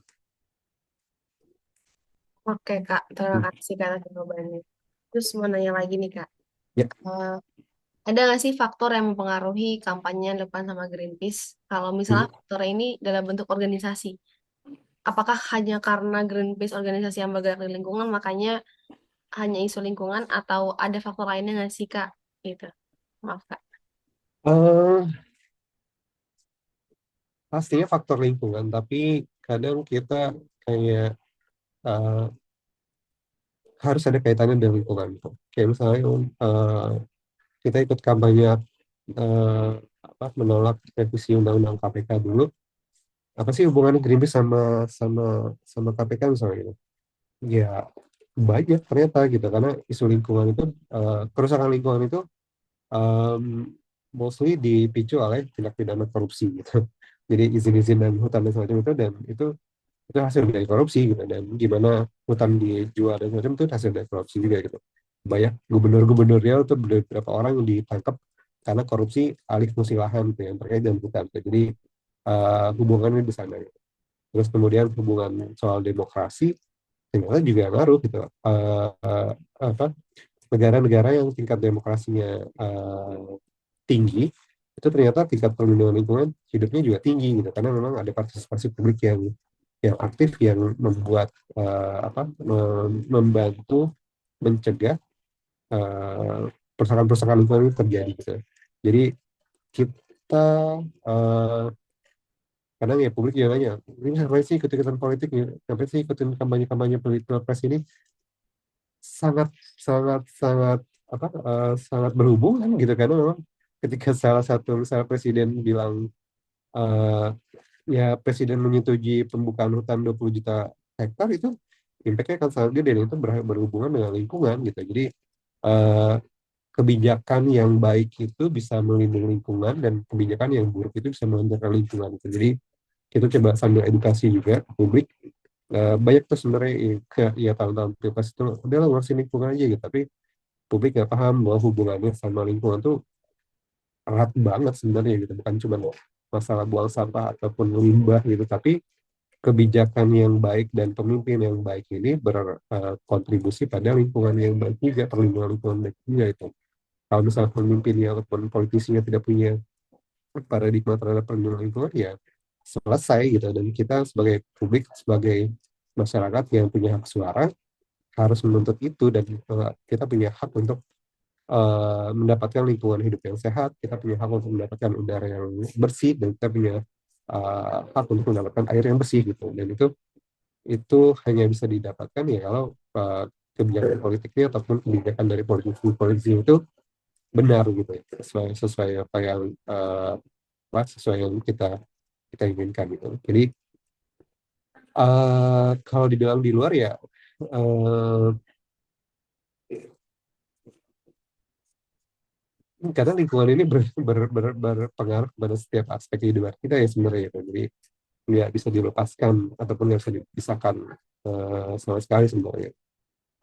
Oke Kak, terima Hmm. kasih Kak atas jawabannya. Terus mau nanya lagi nih Kak, Ya. Eh, ada nggak sih faktor yang mempengaruhi kampanye yang dilakukan sama Greenpeace? Kalau Hmm. misalnya faktor ini dalam bentuk organisasi, apakah hanya karena Greenpeace organisasi yang bergerak di lingkungan, makanya hanya isu lingkungan, atau ada faktor lainnya nggak sih Kak? Gitu, maaf Kak. Eh, Pastinya faktor lingkungan, tapi kadang kita kayak eh, harus ada kaitannya dengan lingkungan. Kayak misalnya eh, kita ikut kampanye eh, menolak revisi undang-undang KPK dulu. Apa sih hubungannya Greenpeace sama sama sama KPK misalnya gitu? Ya banyak ternyata gitu karena isu lingkungan itu kerusakan lingkungan itu um, mostly dipicu oleh tindak pidana korupsi gitu. Jadi izin-izin dan hutan dan semacam itu dan itu hasil dari korupsi gitu dan gimana hutan dijual dan semacam itu hasil dari korupsi juga gitu. Banyak gubernur-gubernur Riau itu beberapa orang yang ditangkap karena korupsi alih fungsi lahan gitu, yang terkait dengan hutan. Jadi hubungannya di sana. Gitu. Terus kemudian hubungan soal demokrasi ternyata juga ngaruh gitu. Apa negara-negara yang tingkat demokrasinya tinggi itu ternyata tingkat perlindungan lingkungan hidupnya juga tinggi gitu karena memang ada partisipasi publik yang aktif yang membuat membantu mencegah eh, persoalan-persoalan lingkungan itu terjadi gitu. Jadi kita eh, kadang ya publik juga nanya, ini ngapain sih ikut-ikutan politik ya? Ngapain sih ikutin kampanye-kampanye politik pilpres ini? Sangat sangat sangat sangat berhubungan gitu karena memang ketika salah satu misalnya presiden bilang eh, ya presiden menyetujui pembukaan hutan 20 juta hektar itu impact-nya akan sangat gede dan itu berhubungan dengan lingkungan gitu. Jadi eh, kebijakan yang baik itu bisa melindungi lingkungan dan kebijakan yang buruk itu bisa menghancurkan lingkungan gitu. Jadi kita coba sambil edukasi juga ke publik. Banyak tuh sebenarnya ya tahun-tahun pilpres itu udahlah ngurusin lingkungan aja gitu, tapi publik nggak paham bahwa hubungannya sama lingkungan tuh erat banget sebenarnya gitu, bukan cuma masalah buang sampah ataupun limbah gitu, tapi kebijakan yang baik dan pemimpin yang baik ini berkontribusi pada lingkungan yang baik juga, perlindungan lingkungan baik juga itu. Kalau misalnya pemimpinnya ataupun politisinya tidak punya paradigma terhadap perlindungan lingkungan, ya selesai gitu. Dan kita sebagai publik, sebagai masyarakat yang punya hak suara, harus menuntut itu dan kita punya hak untuk mendapatkan lingkungan hidup yang sehat, kita punya hak untuk mendapatkan udara yang bersih, dan kita punya hak untuk mendapatkan air yang bersih gitu. Dan itu hanya bisa didapatkan ya kalau kebijakan politiknya ataupun kebijakan dari politisi itu benar gitu ya, sesuai sesuai apa yang sesuai yang kita kita inginkan gitu. Jadi kalau dibilang di luar ya uh, karena lingkungan ini berpengaruh pada setiap aspek kehidupan kita ya sebenarnya ya. Jadi nggak bisa dilepaskan ataupun nggak bisa dipisahkan sama sekali sebenarnya.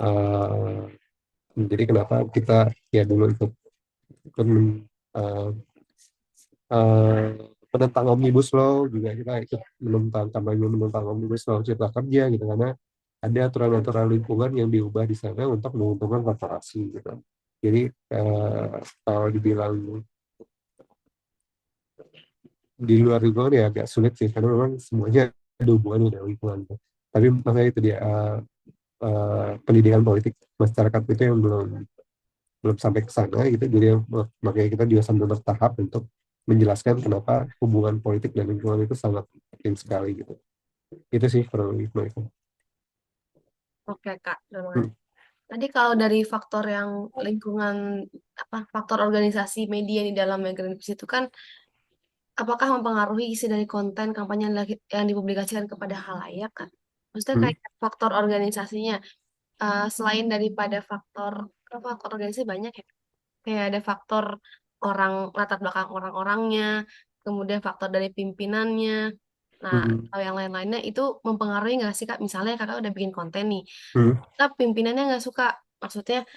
Uh, jadi kenapa kita ya dulu ikut uh, uh, menentang omnibus law juga, kita ikut menentang kampanye menentang omnibus law cipta kerja gitu karena ada aturan-aturan lingkungan yang diubah di sana untuk menguntungkan korporasi gitu. Jadi kalau dibilang di luar lingkungan ya agak sulit sih karena memang semuanya ada hubungannya dengan lingkungan. Tapi makanya itu dia pendidikan politik masyarakat itu yang belum belum sampai ke sana gitu. Jadi makanya kita juga sambil bertahap untuk menjelaskan kenapa hubungan politik dan lingkungan itu sangat penting sekali gitu. Itu sih kurang lebih mereka. Oke, Kak. Hmm. Tadi kalau dari faktor yang lingkungan, apa faktor organisasi media di dalam Greenpeace itu kan, apakah mempengaruhi isi dari konten kampanye yang dipublikasikan kepada halayak kan? Maksudnya Hmm. kayak faktor organisasinya, selain daripada faktor organisasi banyak ya. Kayak ada faktor orang latar belakang orang-orangnya, kemudian faktor dari pimpinannya. Nah, Hmm. atau yang lain-lainnya itu mempengaruhi nggak sih Kak? Misalnya Kakak udah bikin konten nih, Hmm. tapi pimpinannya nggak suka. Maksudnya,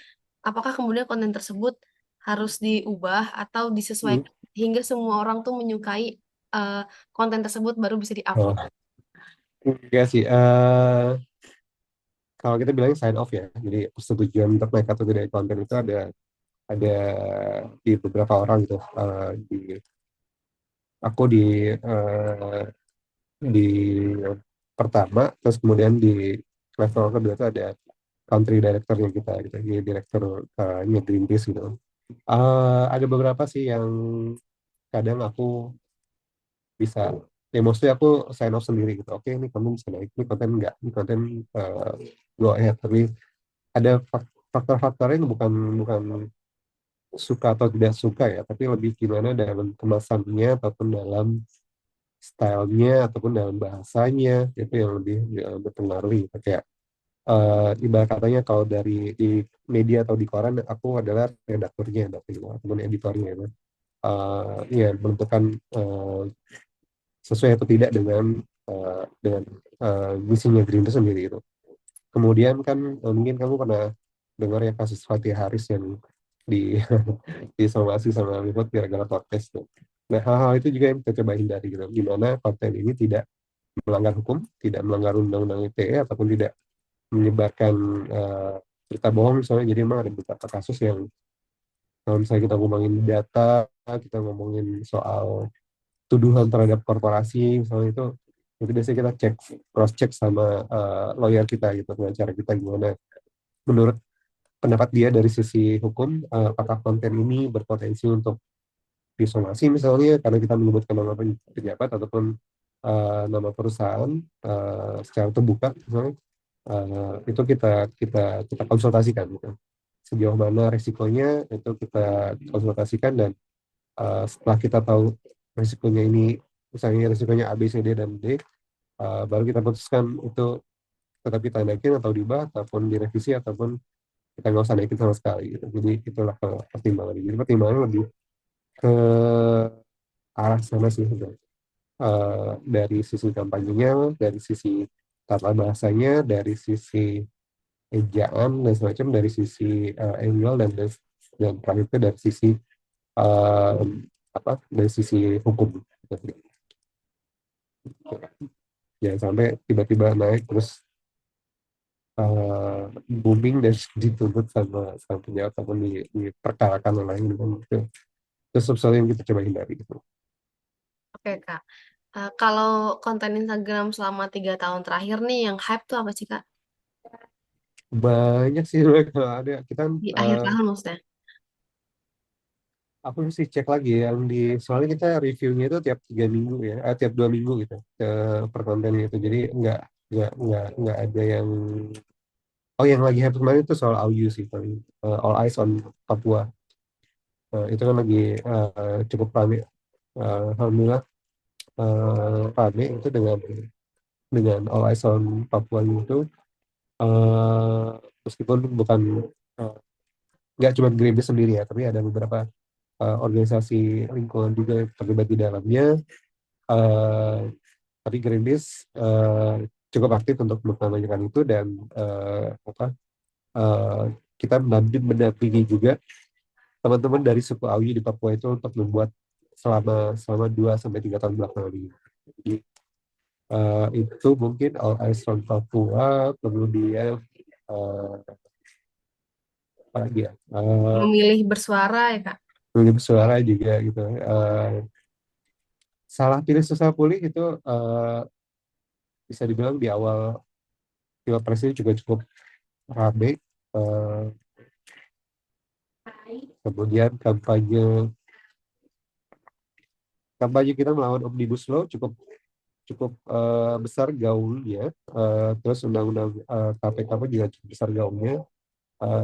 apakah kemudian konten tersebut harus diubah atau Hmm. disesuaikan hingga semua orang tuh menyukai eh, konten tersebut baru bisa Oh, diupload? enggak sih. Kalau kita bilang sign off ya, jadi persetujuan untuk naik atau tidak konten itu ada di beberapa orang gitu. Aku di pertama, terus kemudian di level kedua itu ada country directornya kita gitu, di direktur Greenpeace gitu. Ada beberapa sih yang kadang aku bisa, ya mostly aku sign off sendiri gitu. Oke, ini konten bisa naik, ini konten enggak, ini konten uh, go ahead. Tapi ada faktor-faktornya ini bukan bukan suka atau tidak suka ya, tapi lebih gimana dalam kemasannya ataupun dalam stylenya ataupun dalam bahasanya itu yang lebih berpengaruh gitu. Kayak ibarat katanya kalau dari di media atau di koran aku adalah redakturnya ataupun editornya ya. Ya menentukan sesuai atau tidak dengan misinya Greenpeace sendiri itu. Kemudian kan mungkin kamu pernah dengar ya kasus Fatih Haris yang di disomasi sama Freeport gara-gara podcast tuh. Nah, hal-hal itu juga yang kita coba hindari gitu. Gimana konten ini tidak melanggar hukum, tidak melanggar undang-undang ITE, ataupun tidak menyebarkan uh, berita bohong misalnya. Jadi memang ada beberapa kasus yang kalau misalnya kita ngomongin data, kita ngomongin soal tuduhan terhadap korporasi misalnya itu biasanya kita cross check sama lawyer kita gitu, pengacara kita gimana menurut pendapat dia dari sisi hukum, apakah konten ini berpotensi untuk disomasi misalnya karena kita menyebutkan nama pejabat ataupun nama perusahaan secara terbuka misalnya, itu kita kita kita konsultasikan gitu. Sejauh mana risikonya itu kita konsultasikan, dan setelah kita tahu risikonya ini, misalnya risikonya A, B, C, D, dan D, baru kita putuskan itu tetap kita naikin atau diubah ataupun direvisi ataupun kita nggak usah naikin sama sekali gitu. Jadi itulah pertimbangan. Jadi pertimbangan lebih ke arah sana sih gitu. Dari sisi kampanyenya, dari sisi tata bahasanya, dari sisi ejaan dan semacam, dari sisi angle, dan terakhir itu dari sisi eh, apa, dari sisi hukum gitu. Jangan sampai tiba-tiba naik terus eh, booming dan dituntut sama sama penjahat ataupun diperkarakan oleh lain gitu. Itu sesuatu yang kita coba hindari gitu. Oke, Kak. Kalau konten Instagram selama 3 tahun terakhir nih yang hype tuh apa sih, Kak? Banyak sih sebenarnya kalau ada kita kan, Di akhir tahun maksudnya. aku mesti cek lagi ya, yang di, soalnya kita reviewnya itu tiap 3 minggu ya, tiap 2 minggu gitu per konten itu. Jadi nggak ada yang, oh yang lagi hype kemarin itu soal AUU sih paling. All Eyes on Papua. Itu kan lagi cukup rame. Alhamdulillah rame itu dengan All Eyes on Papua itu, eh, meskipun bukan eh, nggak cuma Greenpeace sendiri ya, tapi ada beberapa organisasi lingkungan juga yang terlibat di dalamnya. Eh, tapi Greenpeace cukup aktif untuk mengamankan itu, dan apa, eh, kita mendampingi juga teman-teman dari suku Awi di Papua itu untuk membuat selama selama 2 sampai 3 tahun belakangan ini. Jadi itu mungkin All Eyes on Papua, kemudian apa lagi ya, Memilih bersuara ya, Kak. Pemilik suara juga gitu. Salah pilih susah pulih itu bisa dibilang di awal pilpres ini juga cukup rame. Eh, Kemudian kampanye kampanye kita melawan Omnibus Law cukup cukup besar gaungnya. Terus undang-undang KPK pun juga cukup besar gaungnya.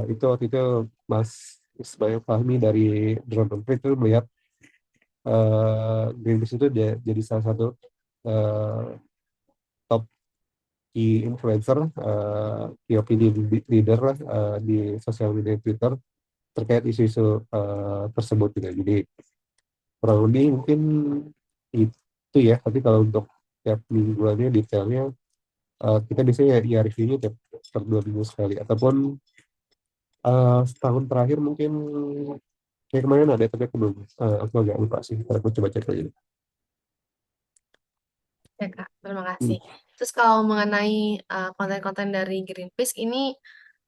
Itu waktu itu Mas Ismail Fahmi dari Drone Emprit itu melihat Greenpeace itu jadi salah satu eh, top key influencer, key opinion leader lah di sosial media Twitter terkait isu-isu tersebut gitu. Jadi kurang lebih mungkin itu ya. Tapi kalau untuk tiap mingguannya detailnya, kita biasanya ya reviewnya tiap per 2 minggu sekali, ataupun setahun terakhir mungkin kayak kemarin ada, tapi aku agak lupa sih. Ntar aku coba cek lagi. Ya, Kak. Terima Hmm. kasih. Terus kalau mengenai konten-konten dari Greenpeace ini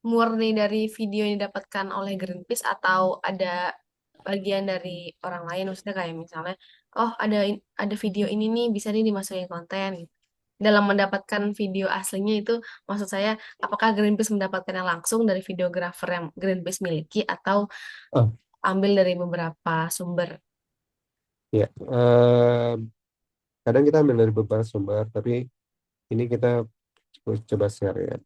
murni dari video yang didapatkan oleh Greenpeace atau ada bagian dari orang lain, maksudnya kayak misalnya, oh ada video ini nih bisa nih dimasukin konten gitu. Dalam mendapatkan video aslinya itu, maksud saya, apakah Greenpeace mendapatkannya langsung dari videografer yang Greenpeace miliki atau Ah, ambil dari beberapa sumber? ya. Kadang kita ambil dari beberapa sumber, tapi ini kita coba share ya.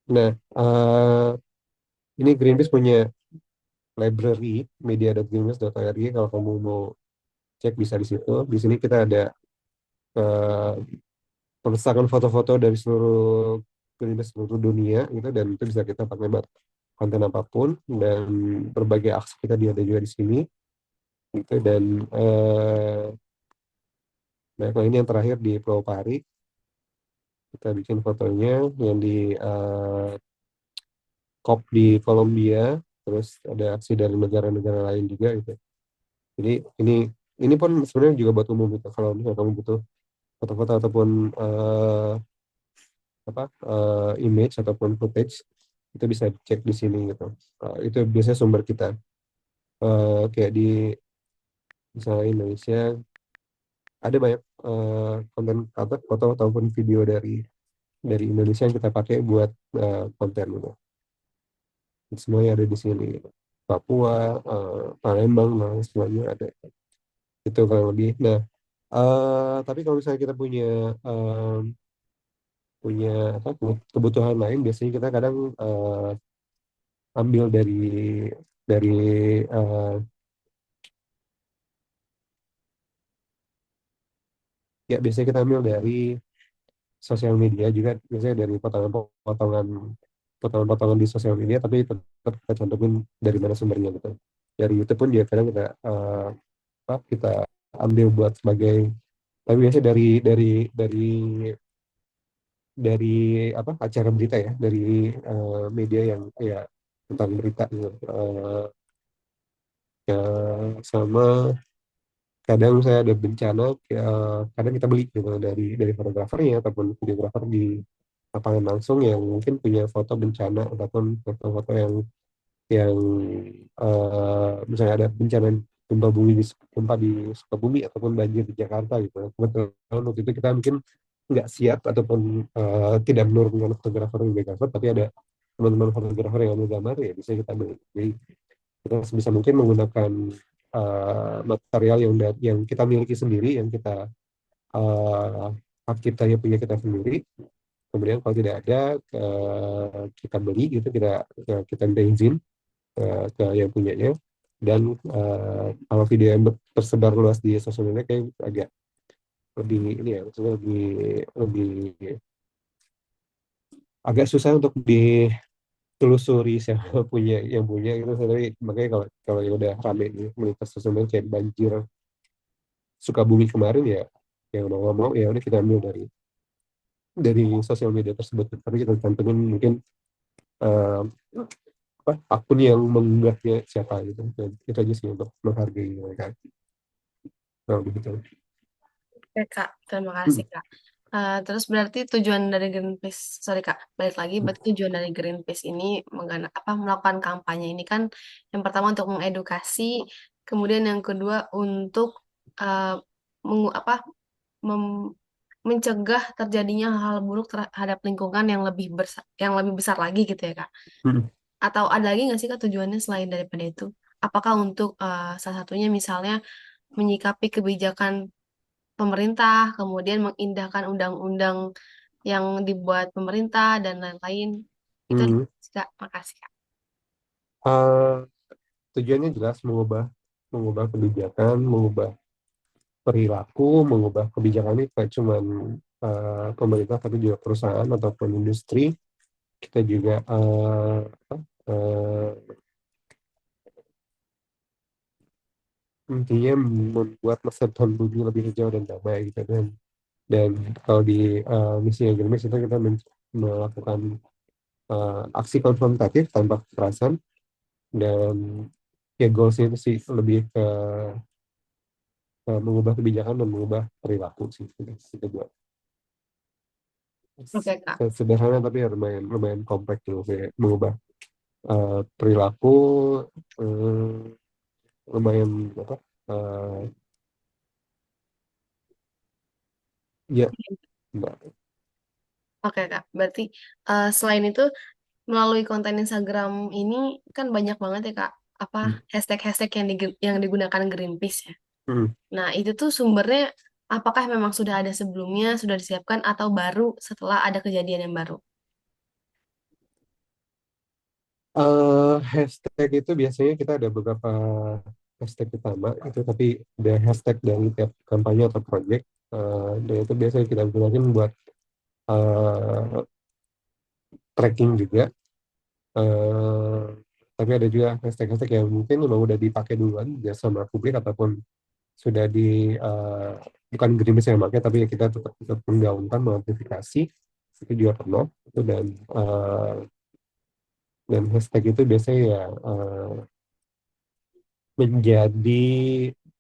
Nah, ini Greenpeace punya library media.greenpeace.org. Kalau kamu mau cek bisa di situ. Di sini kita ada eh, perpustakaan foto-foto dari seluruh Greenpeace seluruh dunia gitu, dan itu bisa kita pakai buat konten apapun, dan berbagai aksi kita dia ada juga di sini gitu. Dan nah kalau ini yang terakhir di Pulau Pari, kita bikin fotonya yang di COP di Kolombia, terus ada aksi dari negara-negara lain juga gitu. Jadi ini ini pun sebenarnya juga buat umum gitu. Kalau misalnya kamu butuh foto-foto ataupun image ataupun footage, itu bisa cek di sini gitu. Itu biasanya sumber kita. Kayak di misalnya Indonesia ada banyak konten atau foto ataupun video dari Indonesia yang kita pakai buat konten gitu. Semuanya ada di sini gitu. Papua, Palembang, nah, semuanya ada. Itu kurang lebih. Nah, tapi kalau misalnya kita punya eh, punya apa kebutuhan lain, biasanya kita kadang ambil dari eh, ya biasanya kita ambil dari sosial media juga, biasanya dari potongan-potongan di sosial media, tapi tetap kita cantumin dari mana sumbernya gitu. Dari YouTube pun juga kadang kita ambil buat sebagai, tapi biasanya dari dari acara berita ya, dari media yang ya tentang berita gitu. Ya, sama kadang saya ada bencana, kadang kita beli gitu dari fotografernya ataupun videografer di lapangan langsung yang mungkin punya foto bencana ataupun foto-foto yang misalnya ada bencana gempa di Sukabumi ataupun banjir di Jakarta gitu. Kebetulan waktu itu kita mungkin nggak siap ataupun tidak menurunkan fotografer dan videografer, tapi ada teman-teman fotografer yang ambil gambar, ya bisa kita beli. Jadi kita sebisa mungkin menggunakan material yang kita miliki sendiri, yang kita hak ciptanya punya kita sendiri. Kemudian kalau tidak ada, kita beli gitu, kita minta izin ke yang punyanya. Dan kalau video yang tersebar luas di sosial media kayak agak lebih ini ya, maksudnya lebih agak susah untuk ditelusuri siapa yang punya gitu. Tapi makanya kalau kalau yang udah rame nih melintas sosial media kayak banjir Sukabumi kemarin, ya yang mau nggak mau ya udah kita ambil dari sosial media tersebut. Tapi kita cantumin mungkin eh, akun yang mengunggahnya siapa gitu. Dan itu aja sih untuk menghargai mereka. Nah, begitu. Oke, Kak. Terima Hmm. kasih, Kak. Terus berarti tujuan dari Greenpeace, sorry Kak, balik lagi, berarti tujuan dari Greenpeace ini melakukan kampanye ini kan yang pertama untuk mengedukasi, kemudian yang kedua untuk uh, mengu- apa, mem- mencegah terjadinya hal-hal buruk terhadap lingkungan yang lebih besar lagi gitu ya Kak. Hmm. Atau ada lagi nggak sih Kak tujuannya selain daripada itu? Apakah untuk salah satunya misalnya menyikapi kebijakan pemerintah, kemudian mengindahkan undang-undang yang dibuat pemerintah dan lain-lain. Itu Hmm. Kak, makasih Kak. Eh, tujuannya jelas mengubah kebijakan, mengubah perilaku, mengubah kebijakan ini kayak cuman pemerintah, tapi juga perusahaan ataupun industri. Kita juga eh, intinya membuat masa depan bumi lebih hijau dan damai gitu. Dan kalau di misi Greenpeace itu kita melakukan aksi konfrontatif tanpa kekerasan. Dan ya goalsnya itu sih lebih ke mengubah kebijakan dan mengubah perilaku sih, itu buat Oke Kak. sederhana tapi ya lumayan lumayan kompleks gitu, kayak mengubah perilaku, eh, lumayan apa eh, ya Mbak. Oke Kak. Berarti selain itu melalui konten Instagram ini kan banyak banget ya Kak apa Hmm. hashtag-hashtag yang digunakan Greenpeace ya. Hmm. Nah, itu tuh sumbernya apakah memang sudah ada sebelumnya, sudah disiapkan atau baru setelah ada kejadian yang baru? Hashtag itu biasanya kita ada beberapa hashtag utama itu, tapi ada hashtag dari tiap kampanye atau project. Dan itu biasanya kita gunakan buat eh, tracking juga. eh, tapi ada juga hashtag-hashtag yang mungkin memang udah dipakai duluan ya sama publik, ataupun sudah eh, bukan Greenpeace yang pakai, tapi ya kita tetap menggaungkan, mengamplifikasi. Itu juga pernah itu. Dan hashtag itu biasanya ya menjadi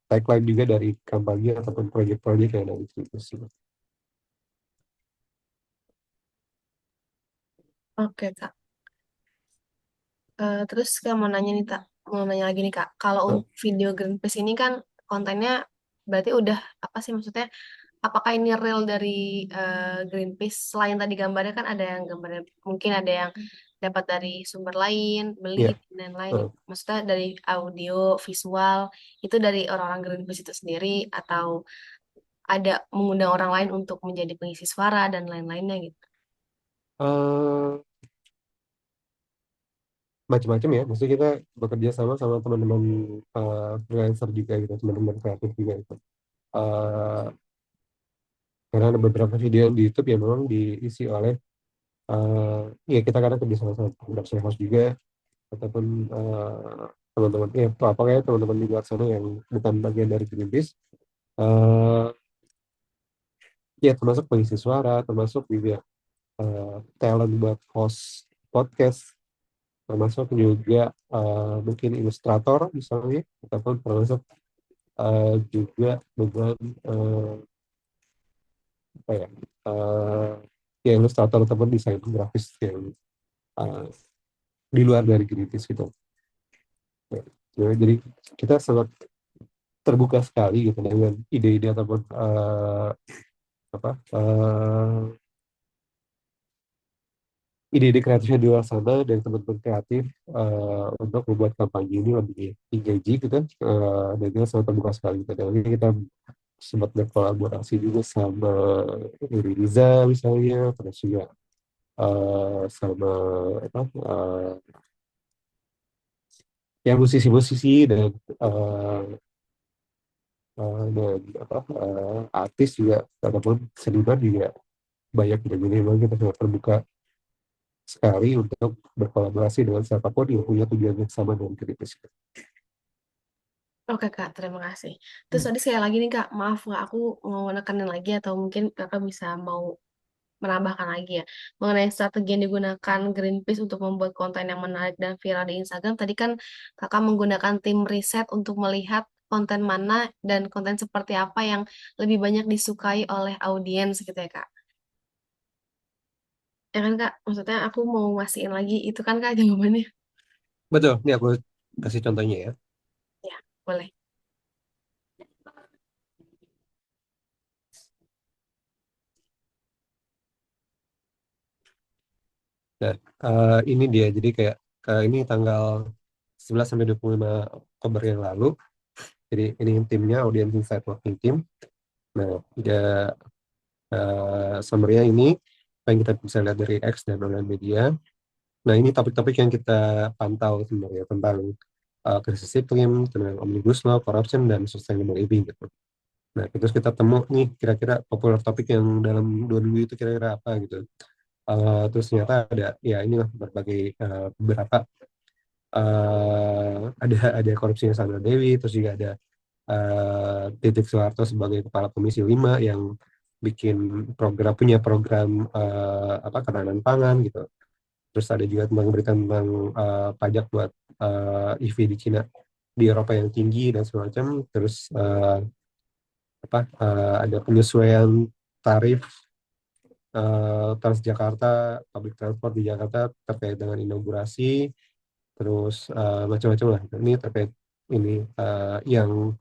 tagline juga dari kampanye ataupun proyek-proyek yang ada di Greenpeace gitu. Oke, Kak. Terus Kak mau nanya nih, Kak. Mau nanya lagi nih, Kak. Kalau Nah, untuk video Greenpeace ini kan kontennya berarti udah apa sih maksudnya? Apakah ini real dari Greenpeace? Selain tadi gambarnya kan ada yang gambarnya mungkin ada yang dapat dari sumber lain, beli ya, dan lain-lain. eh, Maksudnya dari audio, visual itu dari orang-orang Greenpeace itu sendiri atau ada mengundang orang lain untuk menjadi pengisi suara dan lain-lainnya gitu. eh, macam-macam ya. Maksudnya kita bekerja sama sama teman-teman freelancer juga gitu, teman-teman kreatif juga gitu. Eh, karena ada beberapa video di YouTube yang memang diisi oleh ya kita kadang kerja sama sama production house juga ataupun teman-teman ya apa kayak teman-teman di luar sana yang bukan bagian dari Greenpeace. Eh, ya termasuk pengisi suara, termasuk juga talent buat host podcast, termasuk juga mungkin ilustrator misalnya, ataupun termasuk juga dengan apa ya, eh, ya ilustrator ataupun desain grafis yang eh, di luar dari Greenpeace gitu. Ya, jadi kita sangat terbuka sekali gitu dengan ide-ide ataupun apa ide-ide kreatifnya di luar sana dari teman-teman kreatif untuk membuat kampanye ini lebih engaging gitu kan, dan kita sangat terbuka sekali gitu. Dan ini kita sempat berkolaborasi juga sama Riri Riza misalnya, terus juga sama apa ya musisi-musisi dan eh, dan apa artis juga ataupun seniman juga banyak. Jadi memang kita sangat terbuka sekali untuk berkolaborasi dengan siapapun yang punya tujuan yang sama dengan kritis. Oke Kak, terima kasih. Terus tadi sekali lagi nih Kak, maaf Kak, aku mau nekanin lagi atau mungkin Kakak bisa mau menambahkan lagi ya mengenai strategi yang digunakan Greenpeace untuk membuat konten yang menarik dan viral di Instagram. Tadi kan Kakak menggunakan tim riset untuk melihat konten mana dan konten seperti apa yang lebih banyak disukai oleh audiens gitu ya Kak. Ya kan Kak, maksudnya aku mau masihin lagi itu kan Kak jawabannya. Betul, ini aku kasih contohnya ya. Ya, boleh. Nah, ini dia. Jadi kayak ini tanggal 11 sampai 25 Oktober yang lalu. Jadi ini timnya Audience Insight Working Team. Nah, dia summary-nya ini apa yang kita bisa lihat dari X dan online media. Nah, ini topik-topik yang kita pantau sebenarnya tentang krisis iklim, tentang Omnibus Law, corruption, dan sustainable living gitu. Nah, terus kita temu nih kira-kira populer topik yang dalam 2 minggu itu kira-kira apa gitu. Terus ternyata ada ya inilah berbagai beberapa ada korupsinya Sandra Dewi, terus juga ada Titik Soeharto sebagai kepala Komisi 5 yang bikin punya program apa ketahanan pangan gitu. Terus ada juga tentang berita tentang pajak buat EV di Cina di Eropa yang tinggi dan semacam. Terus ada penyesuaian tarif Transjakarta, public transport di Jakarta terkait dengan inaugurasi, terus macam-macam lah. Ini terkait ini yang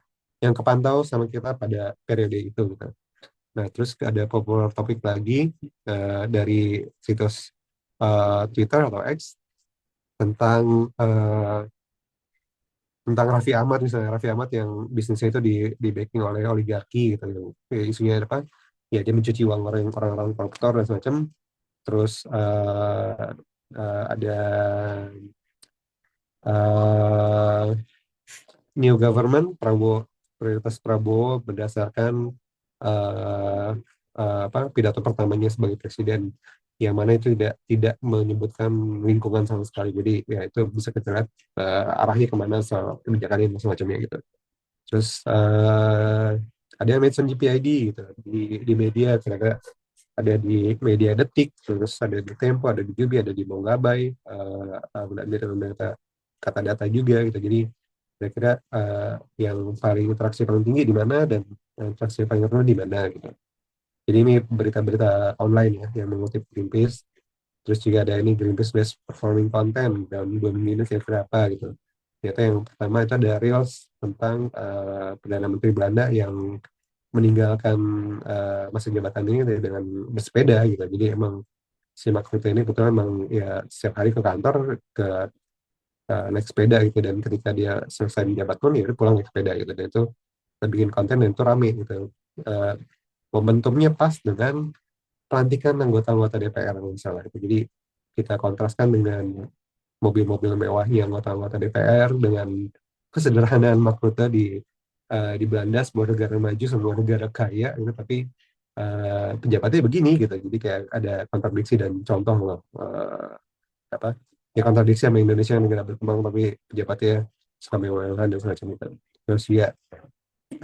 kepantau sama kita pada periode itu gitu. Nah, terus ada popular topik lagi dari situs Twitter atau X tentang tentang Raffi Ahmad misalnya. Raffi Ahmad yang bisnisnya itu di backing oleh oligarki gitu. Isunya apa? Ya dia mencuci uang orang-orang koruptor dan semacam. Terus ada uh, new government Prabowo, prioritas Prabowo berdasarkan uh, apa pidato pertamanya sebagai presiden, yang mana itu tidak menyebutkan lingkungan sama sekali. Jadi ya itu bisa kita lihat arahnya kemana soal kebijakan ini semacamnya gitu. Terus ada yang mention GPID gitu di media, kira-kira ada di media Detik, terus ada di Tempo, ada di Jubi, ada di Monggabay, berita kata data juga gitu. Jadi kira-kira yang paling interaksi paling tinggi di mana dan interaksi paling rendah di mana gitu. Jadi ini berita-berita online ya yang mengutip Greenpeace. Terus juga ada ini Greenpeace Best Performing Content dalam 2 minggu ini kira-kira apa gitu. Ternyata yang pertama itu ada Reels tentang Perdana Menteri Belanda yang meninggalkan masa jabatan ini dengan bersepeda gitu. Jadi emang si Mark Rutte ini kebetulan emang ya setiap hari ke kantor ke naik sepeda gitu, dan ketika dia selesai menjabat pun ya dia pulang naik sepeda gitu, dan itu bikin konten dan itu rame gitu. Eh, Momentumnya pas dengan pelantikan anggota-anggota DPR misalnya itu. Jadi kita kontraskan dengan mobil-mobil mewahnya anggota-anggota DPR dengan kesederhanaan Mark Rutte di Belanda, sebuah negara maju, sebuah negara kaya gitu, tapi pejabatnya begini gitu. Jadi kayak ada kontradiksi dan contoh loh, apa ya, kontradiksi sama Indonesia yang negara berkembang tapi pejabatnya suka mewah-mewahan dan semacam itu. Terus ya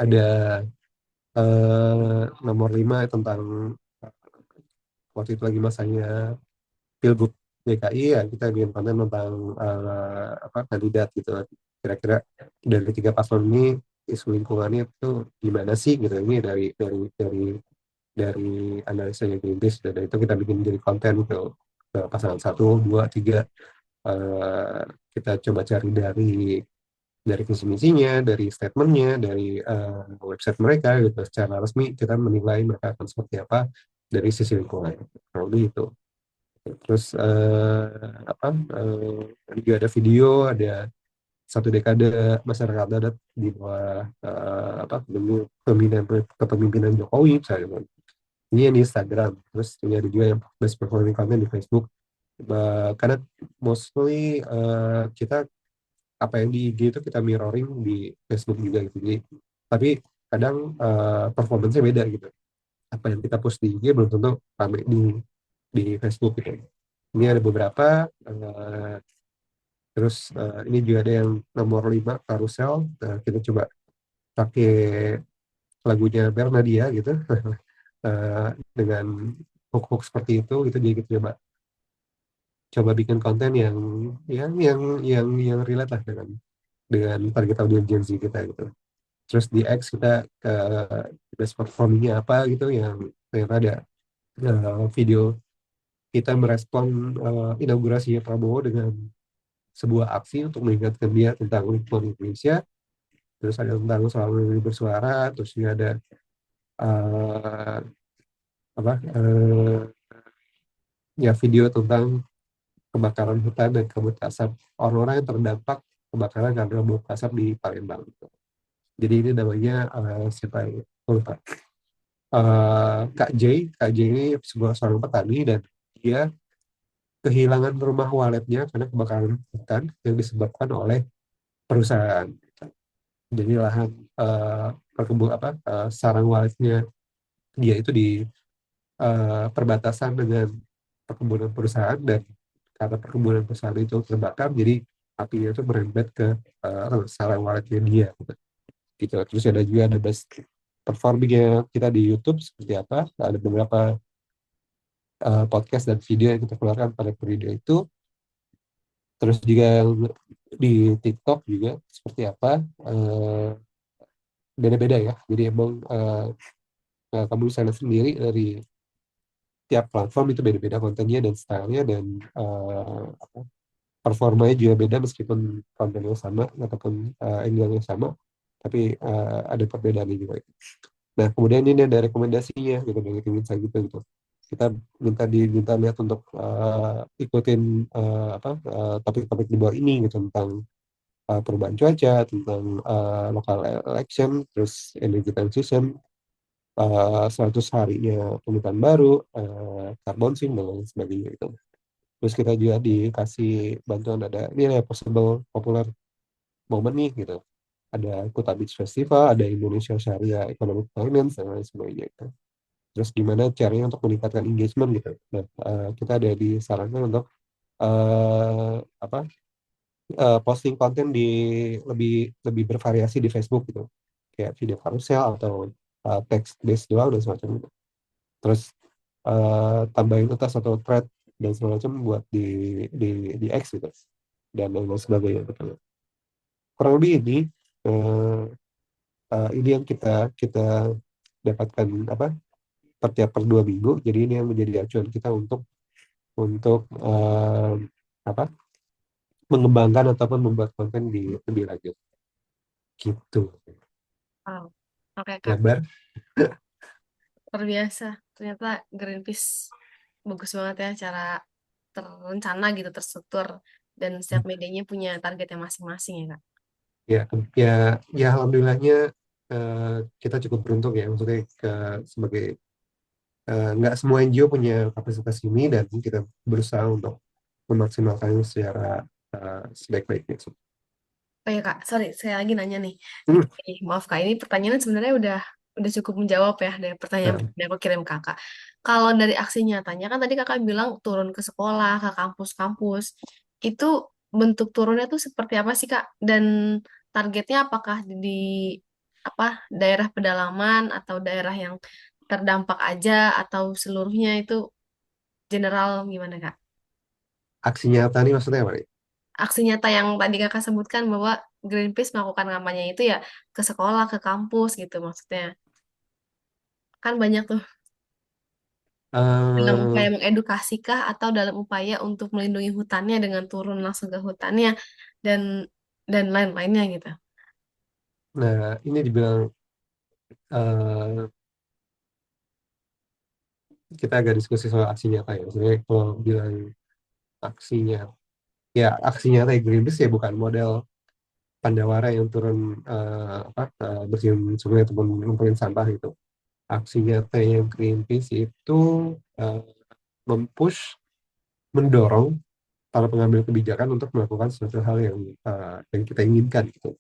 ada nomor 5 tentang waktu itu lagi masanya Pilgub DKI, ya kita bikin konten tentang apa kandidat gitu. Kira-kira dari ketiga paslon ini isu lingkungannya itu gimana sih gitu. Ini dari analisanya Greenpeace, dan dari itu kita bikin jadi konten ke pasangan satu, dua, tiga. Eh, Kita coba cari dari visi misinya, dari statementnya, dari website mereka gitu. Secara resmi kita menilai mereka akan seperti apa dari sisi lingkungan. Kalau itu. Terus apa? Juga ada video, ada 1 dekade masyarakat adat di bawah apa kepemimpinan kepemimpinan Jokowi misalnya. Ini yang di Instagram. Terus ini ada juga yang best performing content di Facebook. Karena mostly kita apa yang di IG itu kita mirroring di Facebook juga gitu. Jadi, tapi kadang performance-nya beda gitu. Apa yang kita post di IG belum tentu rame di Facebook gitu. Ini ada beberapa. Terus ini juga ada yang nomor 5 Karusel. Kita coba pakai lagunya Bernadia gitu. Eh, dengan hook-hook seperti itu jadi kita coba bikin konten yang relate lah dengan target audiens Gen Z kita gitu. Terus di X kita ke best performingnya apa gitu, yang ternyata ada video kita merespon inaugurasinya Prabowo dengan sebuah aksi untuk mengingatkan dia tentang lingkungan Indonesia. Terus ada tentang soal lebih bersuara, terus juga ada uh, apa ya video tentang kebakaran hutan dan kabut asap, orang-orang yang terdampak kebakaran karena kabut asap di Palembang gitu. Jadi ini namanya siapa ya? Aku lupa. Kak J ini seorang petani, dan dia kehilangan rumah waletnya karena kebakaran hutan yang disebabkan oleh perusahaan. Jadi lahan perkebun apa sarang waletnya dia itu di perbatasan dengan perkebunan perusahaan, dan karena perkebunan perusahaan itu terbakar, jadi apinya itu merembet ke sarang waletnya dia gitu. Terus ada juga ada best performingnya kita di YouTube seperti apa, ada beberapa podcast dan video yang kita keluarkan pada periode itu. Terus juga di TikTok juga seperti apa, eh, beda-beda ya. Jadi emang kamu bisa lihat sendiri dari tiap platform itu beda-beda kontennya dan stylenya, dan apa, performanya juga beda meskipun kontennya sama ataupun angle-nya sama, tapi ada perbedaannya juga. Nah, kemudian ini ada rekomendasinya gitu dari tim Insight gitu. Kita diminta lihat untuk ikutin apa topik-topik di bawah ini gitu, tentang perubahan cuaca, tentang local election, terus energy transition, 100 harinya pemerintahan baru, carbon sink dan lain sebagainya gitu. Terus kita juga dikasih bantuan, ada ini ada possible popular moment nih gitu. Ada Kuta Beach Festival, ada Indonesia Sharia Economic Finance dan lain sebagainya gitu. Terus gimana caranya untuk meningkatkan engagement gitu. Nah, kita ada disarankan untuk apa posting konten lebih lebih bervariasi di Facebook gitu, kayak video carousel atau text based doang dan semacam itu. Terus tambahin atas atau thread dan semacam buat di di X gitu dan lain sebagainya gitu. kurang lebih eh, ini yang kita kita dapatkan apa per 2 minggu. Jadi ini yang menjadi acuan kita untuk apa mengembangkan ataupun membuat konten di lebih lanjut gitu. Wow. Oke Kak, Lebar. luar biasa. Ternyata Greenpeace bagus banget ya cara terencana gitu, terstruktur. Dan setiap medianya punya targetnya masing-masing ya Kak. Ya, ya, ya alhamdulillahnya eh, kita cukup beruntung ya, maksudnya sebagai nggak semua NGO punya kapasitas ini dan kita berusaha untuk memaksimalkannya secara sebaik-baiknya. Oh ya Kak, sorry, saya lagi nanya nih. Hmm, Maaf Kak, ini pertanyaan sebenarnya udah cukup menjawab ya dari pertanyaan nah, yang aku kirim ke Kakak. Kalau dari aksi nyatanya kan tadi Kakak bilang turun ke sekolah, ke kampus-kampus. Itu bentuk turunnya tuh seperti apa sih Kak? Dan targetnya apakah di apa daerah pedalaman atau daerah yang terdampak aja atau seluruhnya itu general gimana Kak? aksi nyata nih maksudnya apa nih? Aksi nyata yang tadi Kakak sebutkan bahwa Greenpeace melakukan kampanye itu ya ke sekolah, ke kampus gitu maksudnya. Kan banyak tuh dalam Eh, upaya mengedukasi kah atau dalam upaya untuk melindungi hutannya dengan turun langsung ke hutannya dan lain-lainnya gitu. nah, ini dibilang eh, kita agak diskusi soal aksi nyata ya. Maksudnya kalau bilang aksinya, ya aksi nyata ya Greenpeace ya bukan model Pandawara yang turun bersihin sungai ataupun ngumpulin sampah itu. Aksi nyata yang Greenpeace itu eh, mempush, mendorong para pengambil kebijakan untuk melakukan sesuatu hal yang kita inginkan gitu.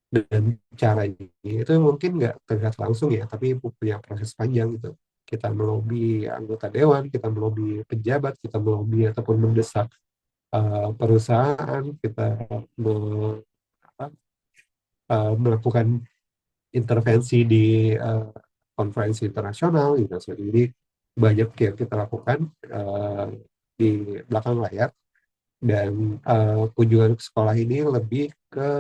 Dan caranya itu mungkin nggak terlihat langsung ya, tapi punya proses panjang gitu. Kita melobi anggota dewan, kita melobi pejabat, kita melobi ataupun mendesak perusahaan, kita me- apa, melakukan intervensi di eh, konferensi internasional gitu. Jadi banyak yang kita lakukan eh, di belakang layar dan kunjungan ke sekolah ini lebih ke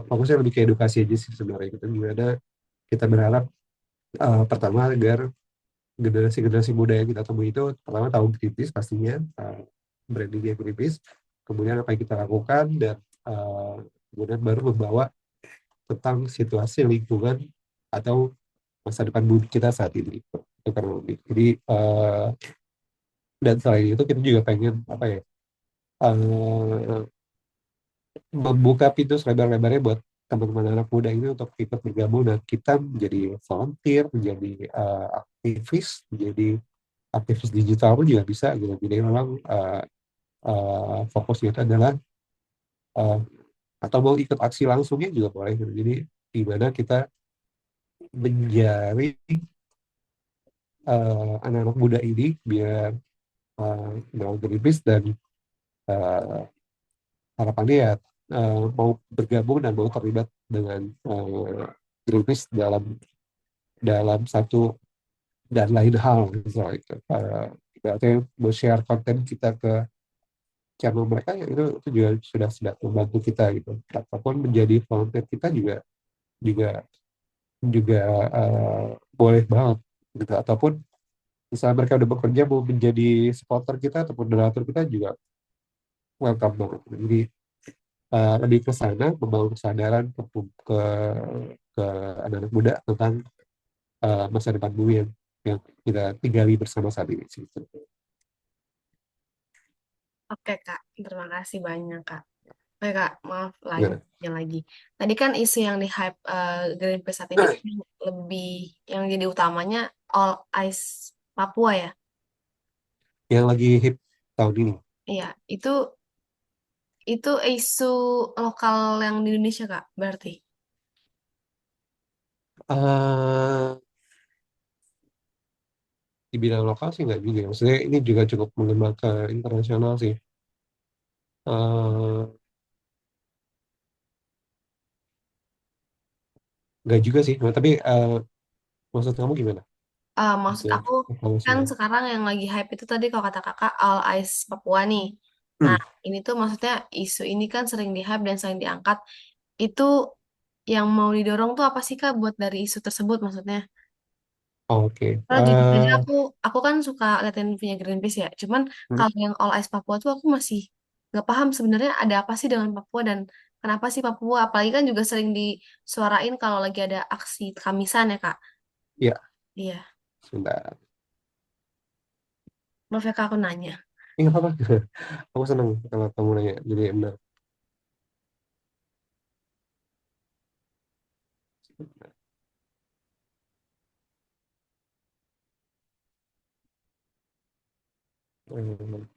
fokusnya lebih ke edukasi aja sih sebenarnya gitu. Gimana kita berharap pertama agar generasi-generasi muda yang kita temui itu pertama tahu Greenpeace pastinya, brandingnya Greenpeace, kemudian apa yang kita lakukan dan kemudian baru membawa tentang situasi lingkungan atau masa depan bumi kita saat ini itu kurang lebih. Jadi dan selain itu kita juga pengen apa ya eh, membuka pintu selebar-lebarnya buat teman-teman anak muda ini untuk ikut bergabung dan kita menjadi volunteer, menjadi aktivis, menjadi aktivis digital pun juga bisa gitu. Jadi memang fokusnya itu adalah uh, atau mau ikut aksi langsungnya juga boleh gitu. Jadi di mana kita menjaring anak-anak muda ini biar mau Greenpeace dan uh, harapannya ya mau bergabung dan mau terlibat dengan Greenpeace dalam dalam satu dan lain hal misalnya itu. Berarti share konten kita ke channel mereka ya itu juga sudah membantu kita gitu. Ataupun menjadi volunteer kita juga juga juga boleh banget gitu. Ataupun misalnya mereka udah bekerja mau menjadi supporter kita ataupun donatur kita juga welcome banget. Jadi lebih ke sana membangun kesadaran ke ke anak-anak muda tentang masa depan bumi yang kita tinggali bersama saat ini sih. Oke Kak, terima kasih banyak Kak. Oke Kak, maaf lagi Gimana? lagi. Tadi kan isu yang di hype Greenpeace saat ini kan lebih yang jadi utamanya All Ice Papua ya. Yang lagi hip tahun ini. Iya, itu isu lokal yang di Indonesia Kak, berarti. eh di bidang lokal sih nggak juga. Maksudnya ini juga cukup mengembang ke internasional sih. eh nggak juga sih. Nah, tapi maksud kamu gimana? Maksud Untuk aku kan evaluasinya. sekarang yang lagi hype itu tadi kalau kata kakak All Ice Papua nih. Nah, Hmm. ini tuh maksudnya isu ini kan sering di-hype dan sering diangkat. Itu yang mau didorong tuh apa sih Kak buat dari isu tersebut maksudnya? Oke. Kalau jujur aja aku kan suka liatin punya Greenpeace ya. Cuman Hmm, kalau yang All Eyes Papua tuh aku masih nggak paham sebenarnya ada apa sih dengan Papua dan kenapa sih Papua? Apalagi kan juga sering disuarain kalau lagi ada aksi Kamisan ya Kak. ya, Iya, sebentar. maaf ya Kak aku nanya. Ini apa-apa. Aku senang kalau kamu nanya. Jadi benar. Hmm.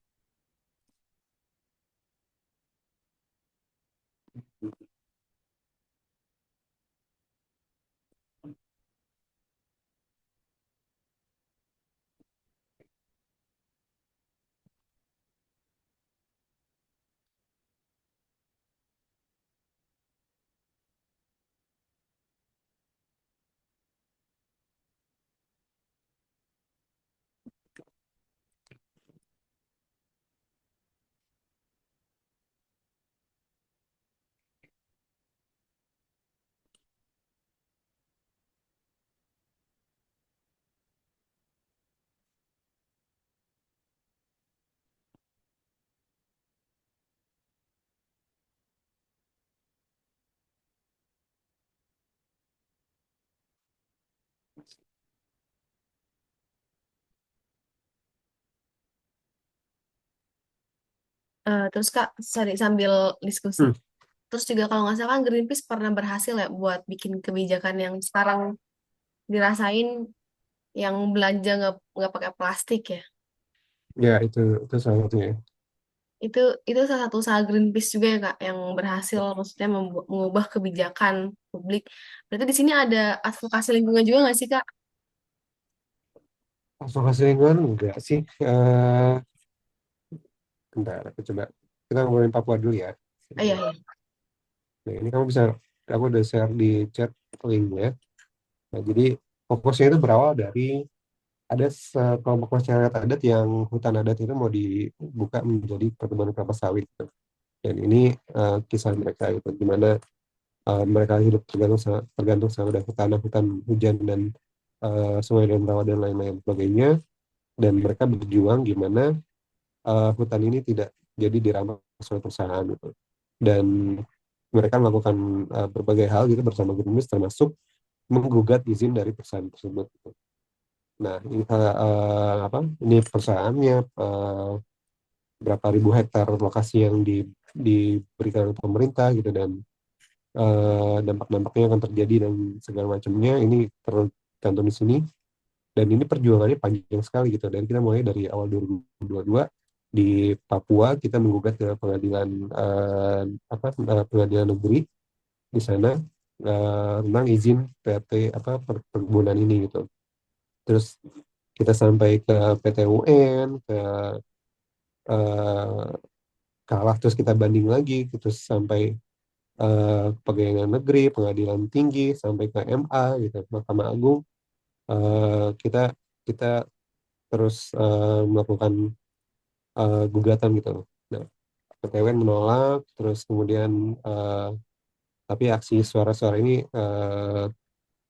Terus Kak, sorry, sambil diskusi. Hmm. Terus juga kalau nggak salah kan Greenpeace pernah berhasil ya buat bikin kebijakan yang sekarang dirasain yang belanja nggak pakai plastik ya. Ya, itu salah satunya. Itu itu salah satu usaha Greenpeace juga ya Kak yang berhasil maksudnya mengubah kebijakan publik. Berarti di sini ada advokasi lingkungan juga nggak sih Kak? Advokasi lingkungan enggak sih. Bentar, aku coba. Kita ngomongin Papua dulu ya. Iya, iya. Nah, ini kamu bisa, aku udah share di chat linknya. Nah, jadi fokusnya itu berawal dari ada sekelompok masyarakat adat yang hutan adat itu mau dibuka menjadi perkebunan kelapa sawit gitu. Dan ini kisah mereka itu gimana mereka hidup tergantung sama ada tanah, hutan, hujan dan sungai dan rawa dan lain-lain sebagainya. Dan mereka berjuang gimana hutan ini tidak jadi dirampas oleh perusahaan gitu. Dan mereka melakukan berbagai hal gitu bersama Greenpeace termasuk menggugat izin dari perusahaan tersebut gitu. Nah, ini apa? Ini perusahaannya berapa ribu hektar lokasi yang diberikan oleh pemerintah gitu dan dampak-dampaknya akan terjadi dan segala macamnya ini tercantum di sini dan ini perjuangannya panjang sekali gitu dan kita mulai dari awal 2022 di Papua kita menggugat ke pengadilan pengadilan negeri di sana tentang izin PT perkebunan ini gitu. Terus kita sampai ke PT UN, eh, kalah terus kita banding lagi, terus sampai pengadilan negeri, pengadilan tinggi, sampai ke MA gitu, Mahkamah Agung. Kita kita terus melakukan gugatan gitu. Nah, PT UN menolak, terus kemudian tapi aksi suara-suara ini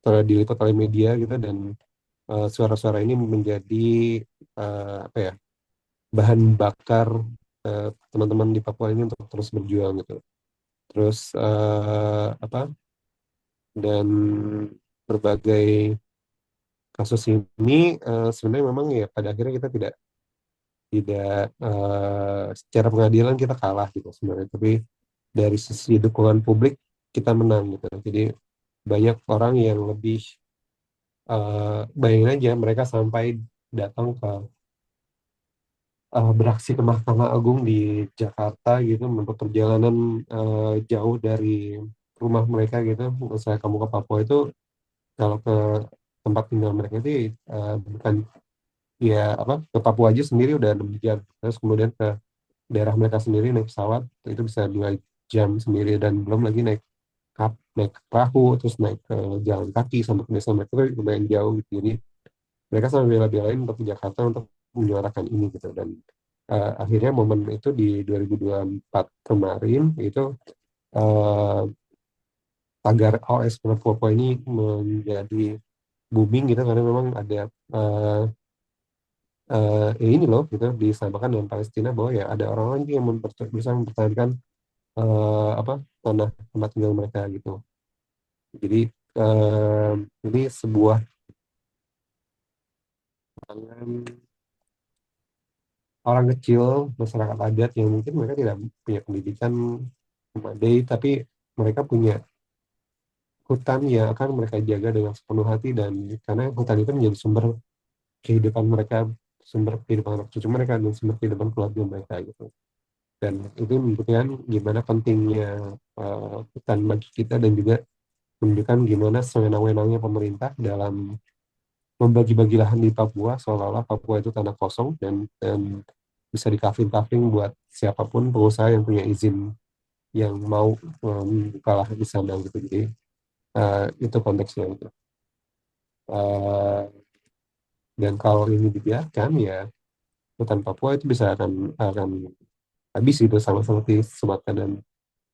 diliput oleh media gitu dan suara-suara ini menjadi apa ya bahan bakar teman-teman di Papua ini untuk terus berjuang gitu. Terus apa dan berbagai kasus ini sebenarnya memang ya pada akhirnya kita tidak tidak secara pengadilan kita kalah gitu sebenarnya. Tapi dari sisi dukungan publik kita menang gitu. Jadi banyak orang yang lebih bayangin aja mereka sampai datang ke beraksi ke Mahkamah Agung di Jakarta gitu untuk perjalanan jauh dari rumah mereka gitu. Misalnya kamu ke Papua itu kalau ke tempat tinggal mereka itu bukan ya apa ke Papua aja sendiri udah 6 jam. Terus kemudian ke daerah mereka sendiri naik pesawat itu bisa 2 jam sendiri dan belum lagi naik perahu terus naik ke jalan kaki sampai ke desa mereka itu lumayan jauh gitu. Jadi mereka sampai bela-belain untuk ke Jakarta untuk menyuarakan ini gitu dan akhirnya momen itu di 2024 kemarin itu eh, tagar OS Papua ini menjadi booming gitu karena memang ada eh, ya ini loh gitu disamakan dengan Palestina bahwa ya ada orang-orang yang bisa mempertahankan apa tanah tempat tinggal mereka gitu. Jadi eh, ini sebuah tantangan orang kecil masyarakat adat yang mungkin mereka tidak punya pendidikan memadai, tapi mereka punya hutan yang akan mereka jaga dengan sepenuh hati dan karena hutan itu menjadi sumber kehidupan mereka, sumber kehidupan anak cucu mereka dan sumber kehidupan keluarga mereka gitu. Dan itu menunjukkan gimana pentingnya hutan bagi kita dan juga menunjukkan gimana sewenang-wenangnya pemerintah dalam membagi-bagi lahan di Papua seolah-olah Papua itu tanah kosong dan bisa dikafling-kafling buat siapapun pengusaha yang punya izin yang mau membuka lahan di sana gitu. Jadi itu konteksnya gitu. Eh, dan kalau ini dibiarkan ya hutan Papua itu bisa akan habis gitu sama seperti Sumatera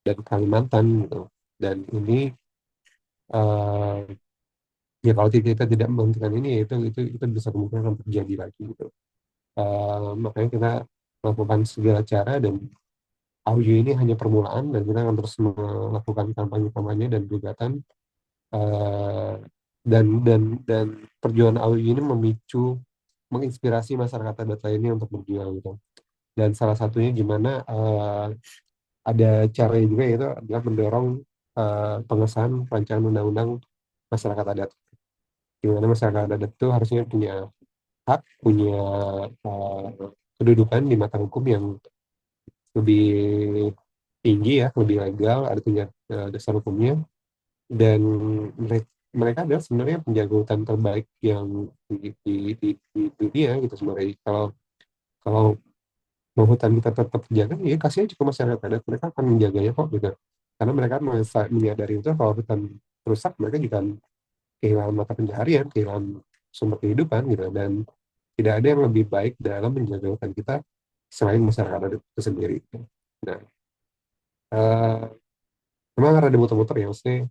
dan Kalimantan gitu. Dan ini eh, ya kalau kita tidak menghentikan ini ya itu bisa kemungkinan akan terjadi lagi gitu. Makanya kita melakukan segala cara dan AUJ ini hanya permulaan dan kita akan terus melakukan kampanye-kampanye dan gugatan eh, dan perjuangan AUJ ini menginspirasi masyarakat adat lainnya untuk berjuang gitu. Dan salah satunya gimana ada caranya juga yaitu adalah mendorong pengesahan rancangan undang-undang masyarakat adat. Di mana masyarakat adat itu harusnya punya hak, punya uh, kedudukan di mata hukum yang lebih tinggi ya, lebih legal, ada punya dasar hukumnya, dan mereka adalah sebenarnya penjaga hutan terbaik yang di dunia gitu sebenarnya. Kalau kalau mau hutan kita tetap terjaga, ya kasih aja ke masyarakat adat, mereka akan menjaganya kok gitu. Karena mereka menyadari itu kalau hutan rusak, mereka juga kehilangan mata pencaharian, kehilangan sumber kehidupan gitu. Dan tidak ada yang lebih baik dalam menjaga hutan kita selain masyarakat adat itu sendiri. Nah, eh, memang ada muter-muter ya, maksudnya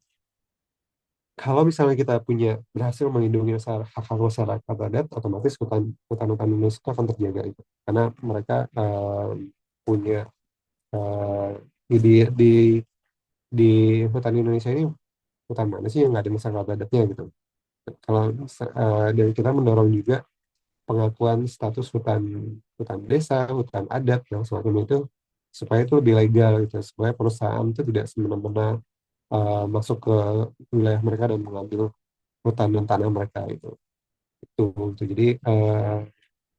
kalau misalnya kita punya berhasil melindungi hak-hak masyarakat adat, otomatis hutan-hutan Indonesia itu akan terjaga itu. Karena mereka punya eh, di di hutan Indonesia ini hutan mana sih yang nggak ada masyarakat adatnya gitu. Kalau dan kita mendorong juga pengakuan status hutan hutan desa, hutan adat yang semacam itu supaya itu lebih legal gitu, supaya perusahaan itu tidak semena-mena masuk ke wilayah mereka dan mengambil hutan dan tanah mereka itu. Jadi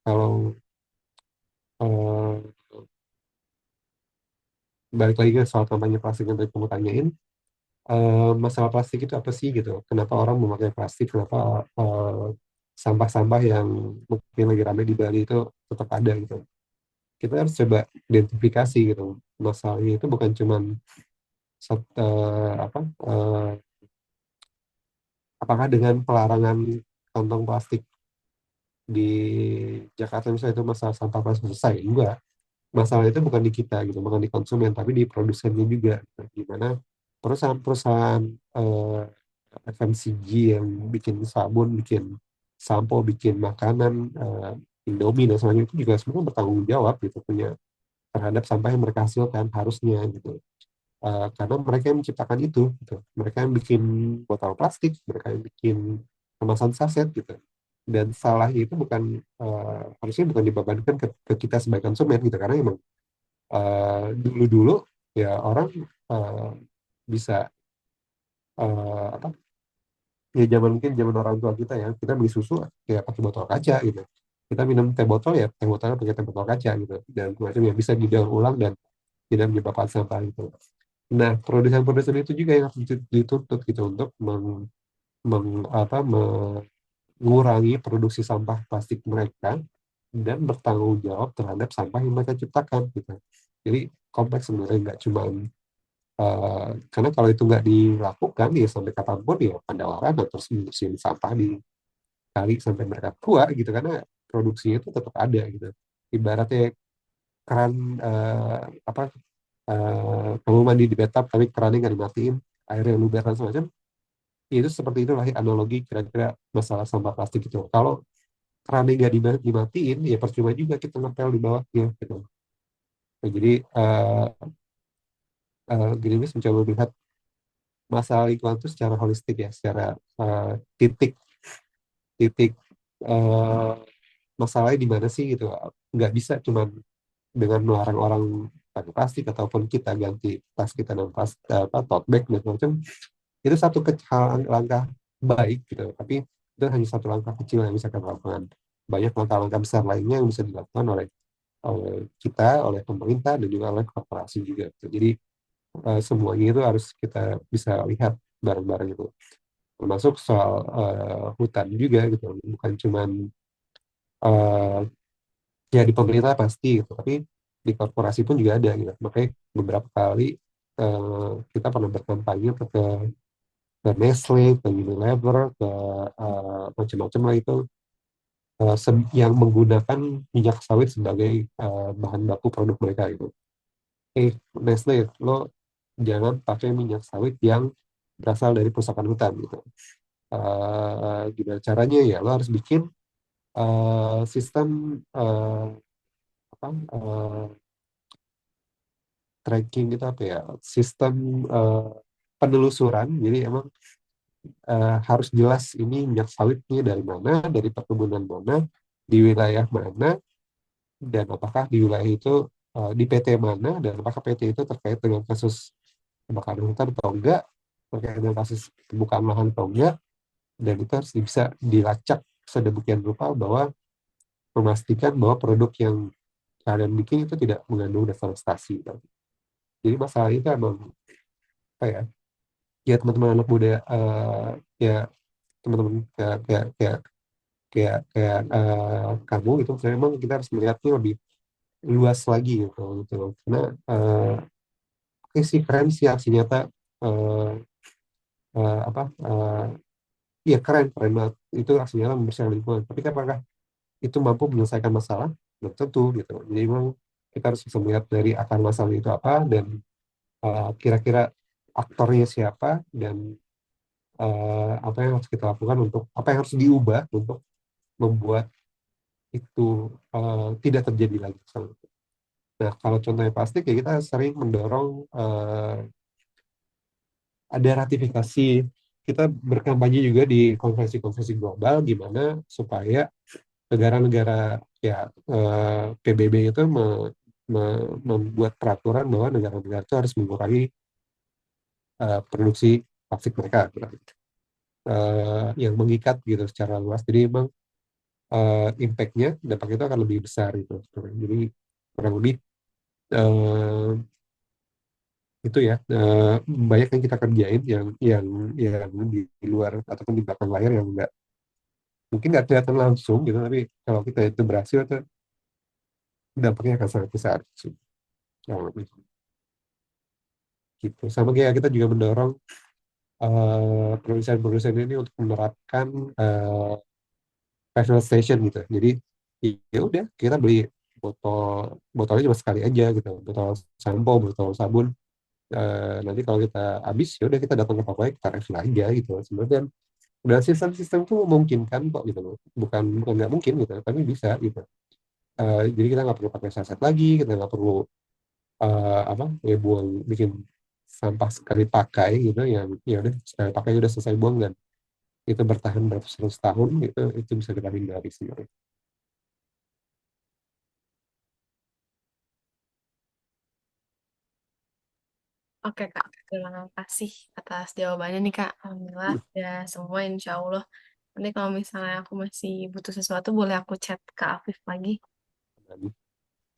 kalau eh, balik lagi ke soal kampanye plastik yang tadi kamu tanyain, masalah plastik itu apa sih gitu? Kenapa orang memakai plastik? Kenapa sampah-sampah yang mungkin lagi ramai di Bali itu tetap ada gitu? Kita harus coba identifikasi gitu. Masalahnya itu bukan cuman apa? Apakah dengan pelarangan kantong plastik di Jakarta misalnya itu masalah sampah plastik selesai? Enggak, masalah itu bukan di kita gitu, bukan di konsumen, tapi di produsennya juga. Nah, gimana perusahaan-perusahaan FMCG yang bikin sabun, bikin sampo, bikin makanan, Indomie dan sebagainya itu juga sebenarnya bertanggung jawab gitu punya terhadap sampah yang mereka hasilkan harusnya gitu. Karena mereka yang menciptakan itu, gitu. Mereka yang bikin botol plastik, mereka yang bikin kemasan saset gitu. Dan salahnya itu bukan harusnya bukan dibebankan ke kita sebagai konsumen gitu, karena emang dulu-dulu ya orang eh, bisa apa ya zaman mungkin zaman orang tua kita ya kita beli susu ya pakai botol kaca gitu, kita minum teh botol ya teh botolnya pakai teh botol kaca gitu dan macam ya bisa didaur ulang dan tidak menyebabkan sampah gitu. Nah produsen-produsen itu juga yang harus dituntut gitu untuk mengurangi produksi sampah plastik mereka dan bertanggung jawab terhadap sampah yang mereka ciptakan gitu. Jadi kompleks sebenarnya nggak cuma karena kalau itu nggak dilakukan ya sampai kapanpun ya Pandawara dan terus musim sampah di kali sampai mereka tua gitu karena produksinya itu tetap ada gitu. Ibaratnya keran apa kamu mandi di bathtub tapi kerannya nggak dimatiin, airnya luber dan semacam. Itu seperti itulah analogi kira-kira masalah sampah plastik itu. Kalau kerannya nggak dimatiin, ya percuma juga kita ngepel di bawahnya gitu. Nah, jadi Greenpeace mencoba melihat masalah lingkungan itu secara holistik ya, secara titik titik eh, masalahnya di mana sih gitu. Nggak bisa cuma dengan melarang orang pakai plastik ataupun kita ganti tas kita dengan apa tote bag dan macam. Itu satu langkah baik gitu, tapi itu hanya satu langkah kecil yang bisa kita lakukan. Banyak langkah-langkah besar lainnya yang bisa dilakukan oleh kita, oleh pemerintah dan juga oleh korporasi juga gitu. Jadi semuanya itu harus kita bisa lihat bareng-bareng itu, termasuk soal hutan juga gitu, bukan cuman eh, ya di pemerintah pasti gitu, tapi di korporasi pun juga ada gitu. Makanya beberapa kali kita pernah berkampanye ke Nestle, ke Unilever, ke macam-macam lah itu yang menggunakan minyak sawit sebagai bahan baku produk mereka itu. Nestle, lo jangan pakai minyak sawit yang berasal dari perusahaan hutan gitu. Gimana caranya ya? Lo harus bikin sistem apa tracking gitu apa ya? Sistem eh, penelusuran. Jadi emang harus jelas ini minyak sawitnya dari mana, dari perkebunan mana, di wilayah mana, dan apakah di wilayah itu di PT mana, dan apakah PT itu terkait dengan kasus kebakaran hutan atau enggak, terkait dengan kasus pembukaan lahan atau enggak, dan itu harus bisa dilacak sedemikian rupa bahwa memastikan bahwa produk yang kalian bikin itu tidak mengandung deforestasi. Jadi masalah itu emang apa ya? Ya teman-teman anak muda ya teman-teman kayak kamu itu memang kita harus melihatnya lebih luas lagi gitu loh. Karena oke sih keren sih aksi nyata eh, apa iya keren keren banget itu aksi nyata membersihkan lingkungan, tapi kan apakah itu mampu menyelesaikan masalah? Belum tentu gitu. Jadi memang kita harus bisa melihat dari akar masalah itu apa, dan kira-kira aktornya siapa, dan apa yang harus kita lakukan untuk apa yang harus diubah untuk membuat itu tidak terjadi lagi. Nah, kalau contohnya plastik ya kita sering mendorong ada ratifikasi. Kita berkampanye juga di konferensi-konferensi global gimana supaya negara-negara ya PBB itu membuat peraturan bahwa negara-negara itu harus mengurangi produksi plastik mereka gitu. Yang mengikat gitu secara luas. Jadi memang impact-nya, dampak itu akan lebih besar gitu. Jadi kurang lebih eh, itu ya banyak yang kita kerjain yang di luar ataupun di belakang layar yang nggak mungkin nggak kelihatan langsung gitu, tapi kalau kita itu berhasil itu dampaknya akan sangat besar sih. Kurang lebih gitu. Sama kayak kita juga mendorong produsen-produsen ini untuk menerapkan refill station gitu. Jadi ya udah kita beli botol botolnya cuma sekali aja gitu, botol sampo, botol sabun. Nanti kalau kita habis ya udah kita datang ke toko kita refill aja gitu. Sebenarnya dan sistem-sistem itu memungkinkan kok gitu loh. Bukan nggak mungkin gitu, tapi bisa gitu. Jadi kita nggak perlu pakai saset lagi, kita nggak perlu apa ya buang bikin sampah sekali pakai gitu yang ya udah sekali pakai udah selesai buang dan itu bertahan beratus-ratus tahun gitu, itu bisa kita hindari sebenarnya. Oke Kak, terima kasih atas jawabannya nih Kak. Alhamdulillah ya semua insya Allah. Nanti kalau misalnya aku masih butuh sesuatu, boleh aku chat ke Afif lagi. Oh,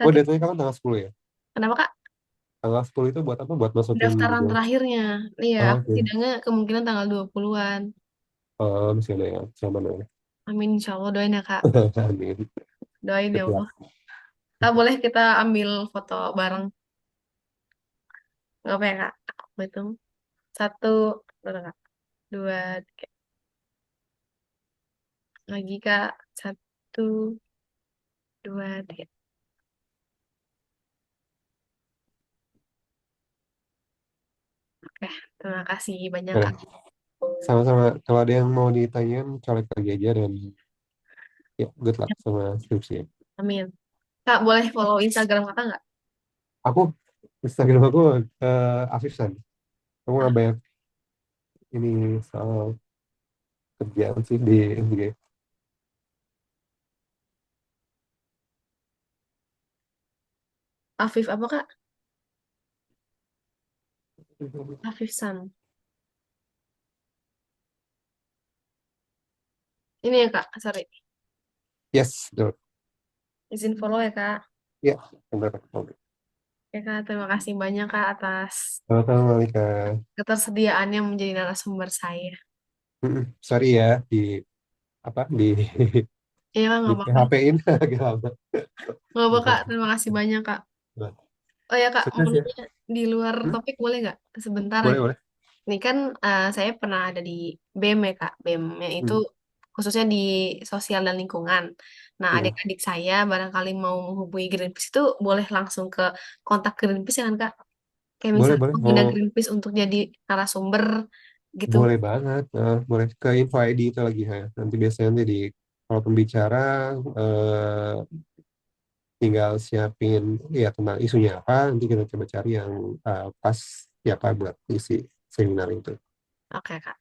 Oke, datanya kapan tanggal 10 ya? kenapa Kak? Tanggal 10 itu buat apa? Buat masukin Pendaftaran judul. terakhirnya. Iya, Oh, aku oke. sidangnya kemungkinan tanggal 20-an. Masih ada ya, sama ya. Amin, insya Allah doain ya Kak. Amin. Doain ya Siap. Allah. Kak, boleh kita ambil foto bareng? Nggak apa ya Kak? Aku hitung. Satu, udah, Kak. Dua, tiga. Lagi Kak. Satu, dua, tiga. Terima kasih banyak Nah, Kak. sama-sama. Kalau ada yang mau ditanyain, colek lagi aja dan ya, good luck sama skripsi. Amin. Kak, boleh follow Instagram Kakak nggak? Aku, Instagram aku Afifsan. Aku nggak Ah, banyak ini soal kerjaan sih di MBA. Afif apa Kak? Afif San. Ini ya Kak, sorry. Yes, betul. Izin follow ya Kak. Ya, benar. Ya Kak, terima kasih banyak Kak atas Sama-sama Malika. ketersediaannya menjadi narasumber saya. Sorry ya di apa Iya Kak, di nggak apa-apa. PHP-in agak lama. Nggak apa Kak, Bentar. terima kasih banyak Kak. Oh ya Kak, mau Sukses ya. nanya di luar Hmm? topik boleh nggak? Sebentar Boleh, aja. boleh. Ini kan saya pernah ada di BEM ya Kak. BEM-nya itu Hmm. khususnya di sosial dan lingkungan. Nah, Hmm. adik-adik saya barangkali mau menghubungi Greenpeace itu boleh langsung ke kontak Greenpeace ya kan Kak? Kayak Boleh, misalnya boleh. menghina Mau Greenpeace untuk jadi narasumber gitu. boleh banget. Boleh ke info ID itu lagi ya. Nanti biasanya nanti di kalau pembicara tinggal siapin ya tentang isunya apa. Nanti kita coba cari yang pas siapa buat isi seminar itu. Oke Kak.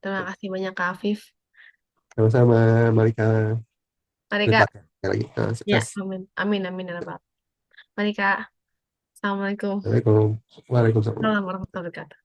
Terima kasih banyak Kak Afif. Sama-sama, Malika. Mari Good Kak. luck ya. Sekali lagi. Ya, Sukses. amin. Amin, amin. Ya Rabbal. Mari Kak. Assalamualaikum. Assalamualaikum. Waalaikumsalam. Assalamualaikum warahmatullahi wabarakatuh.